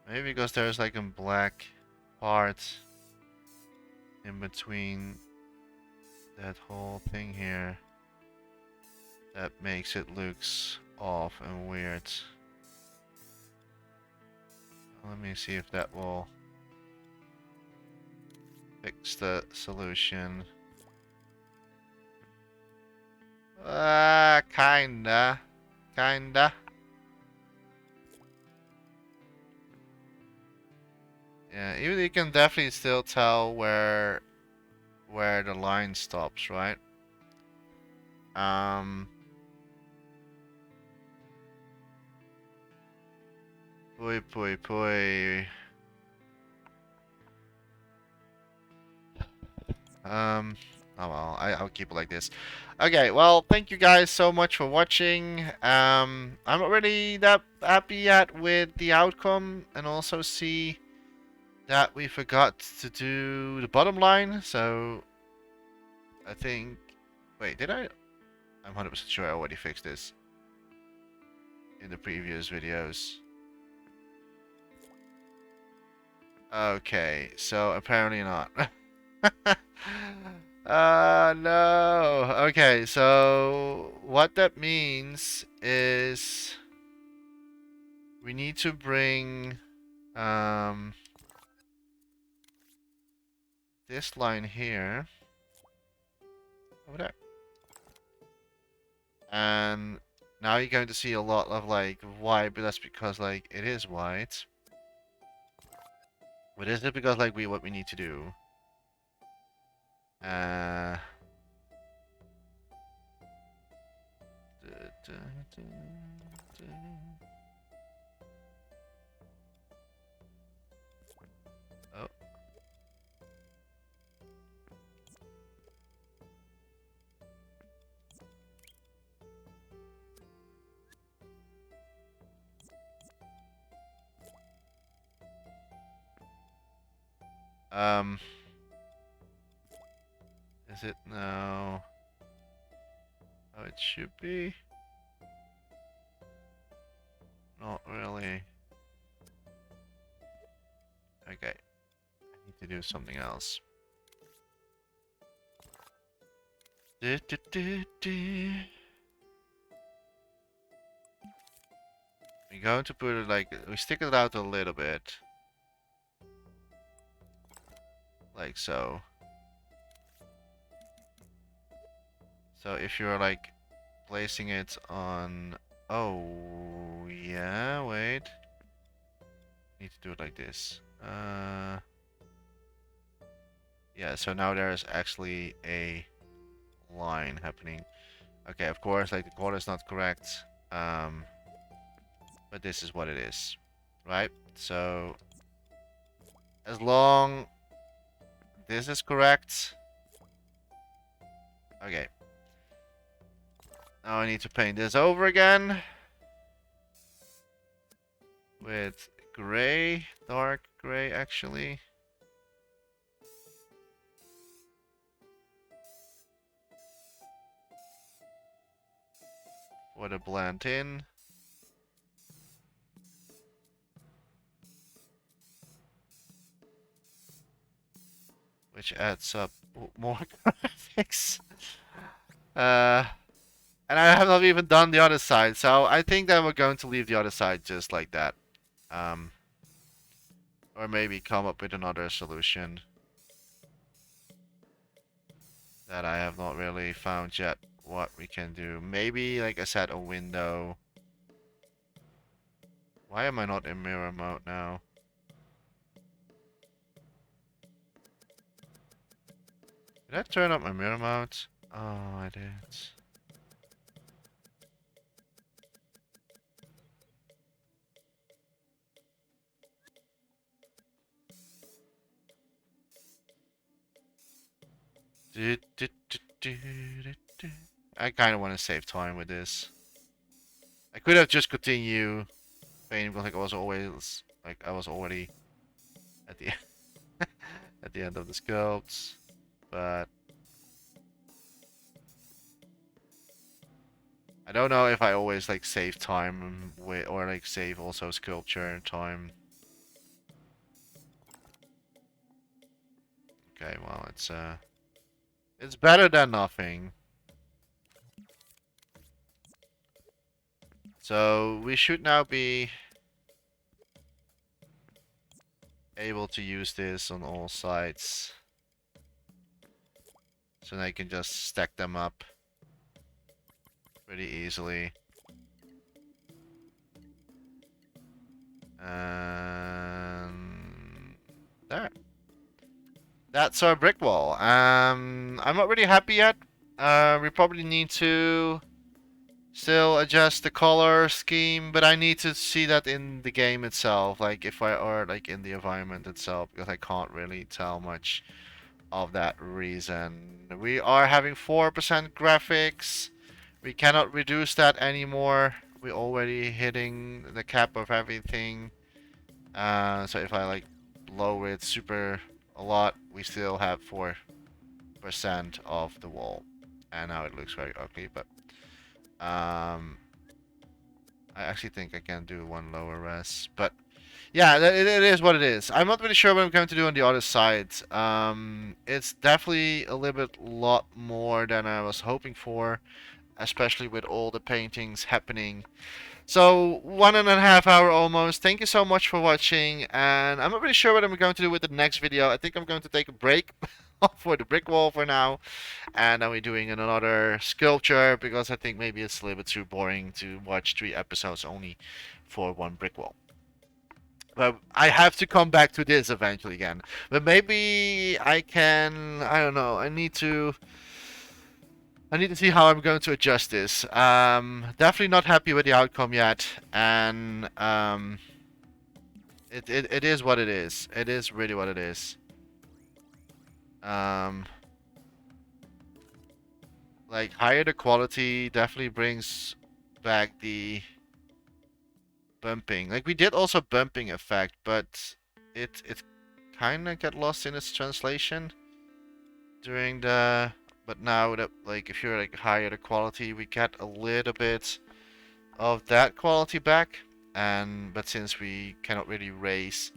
Maybe because there's like a black part in between that whole thing here that makes it looks off and weird. Let me see if that will fix the solution. Kinda. Yeah, you can definitely still tell where the line stops, right? Pui. Oh well, I'll keep it like this. Okay, well, thank you guys so much for watching. I'm not really that happy yet with the outcome, and also see that we forgot to do the bottom line. So I think, wait, did I? I'm 100% sure I already fixed this in the previous videos. Okay, so apparently not. No. Okay, so what that means is we need to bring um this line here over there. And now you're going to see a lot of like white, but that's because like it is white. But is it because like what we need to do? Uh duh, duh, duh, oh. Um is it now how it should be? Not really. Okay. I need to do something else. Du, du, du, du. We're going to put it like, we stick it out a little bit. Like so. So if you're like placing it on, oh yeah, wait. Need to do it like this. Yeah, so now there's actually a line happening. Okay, of course, like the color is not correct. But this is what it is, right? So as long this is correct. Okay. Now I need to paint this over again with gray, dark gray actually. For the blend in. Which adds up more graphics. And I have not even done the other side, so I think that we're going to leave the other side just like that. Um, or maybe come up with another solution that I have not really found yet what we can do. Maybe, like I said, a window. Why am I not in mirror mode now? Did I turn up my mirror mode? Oh, I did. I kind of want to save time with this. I could have just continued painting like I was already at the at the end of the sculpts, but I don't know if I always like save time with or like save also sculpture time. Okay, well it's better than nothing. So we should now be able to use this on all sides. So now you can just stack them up pretty easily. And there. That's our brick wall. I'm not really happy yet. We probably need to still adjust the color scheme, but I need to see that in the game itself, like if I or like in the environment itself, because I can't really tell much of that reason. We are having 4% graphics. We cannot reduce that anymore. We're already hitting the cap of everything. So if I like lower it super a lot, we still have 4% of the wall. And now it looks very ugly, but I actually think I can do one lower res. But yeah, it is what it is. I'm not really sure what I'm going to do on the other side. It's definitely a little bit lot more than I was hoping for, especially with all the paintings happening. So 1.5 hours almost. Thank you so much for watching, and I'm not really sure what I'm going to do with the next video. I think I'm going to take a break for the brick wall for now, and then we're doing another sculpture because I think maybe it's a little bit too boring to watch 3 episodes only for one brick wall. But I have to come back to this eventually again. But maybe I can. I don't know. I need to see how I'm going to adjust this. Definitely not happy with the outcome yet, and it is what it is. It is really what it is. Um, like higher the quality definitely brings back the bumping. Like we did also bumping effect, but it kind of got lost in its translation during the. But now that like if you're like higher the quality, we get a little bit of that quality back. And but since we cannot really raise,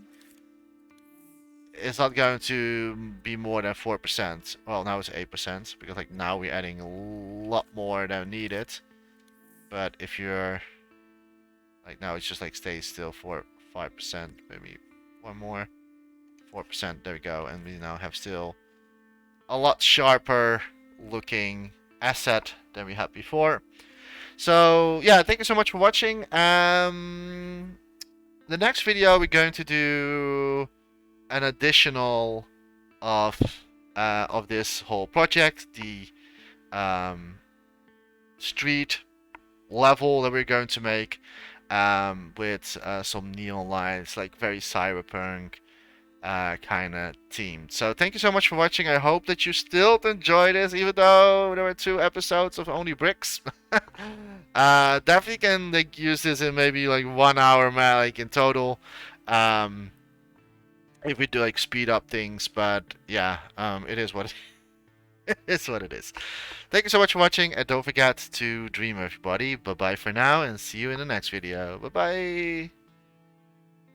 it's not going to be more than 4%. Well, now it's 8% because like now we're adding a lot more than needed. But if you're like now, it's just like stays still for 5%, maybe one more 4%. There we go, and we now have still a lot sharper looking asset than we had before. So yeah, thank you so much for watching. The next video we're going to do an additional of this whole project, the street level that we're going to make with some neon lights, like very cyberpunk kind of themed. So thank you so much for watching. I hope that you still enjoy this, even though there were 2 episodes of only bricks. Definitely can like use this in maybe like 1 hour, like in total. If we do like speed up things, but yeah, it is what it is what it is. Thank you so much for watching, and don't forget to dream, everybody. Bye bye for now, and see you in the next video. Bye bye.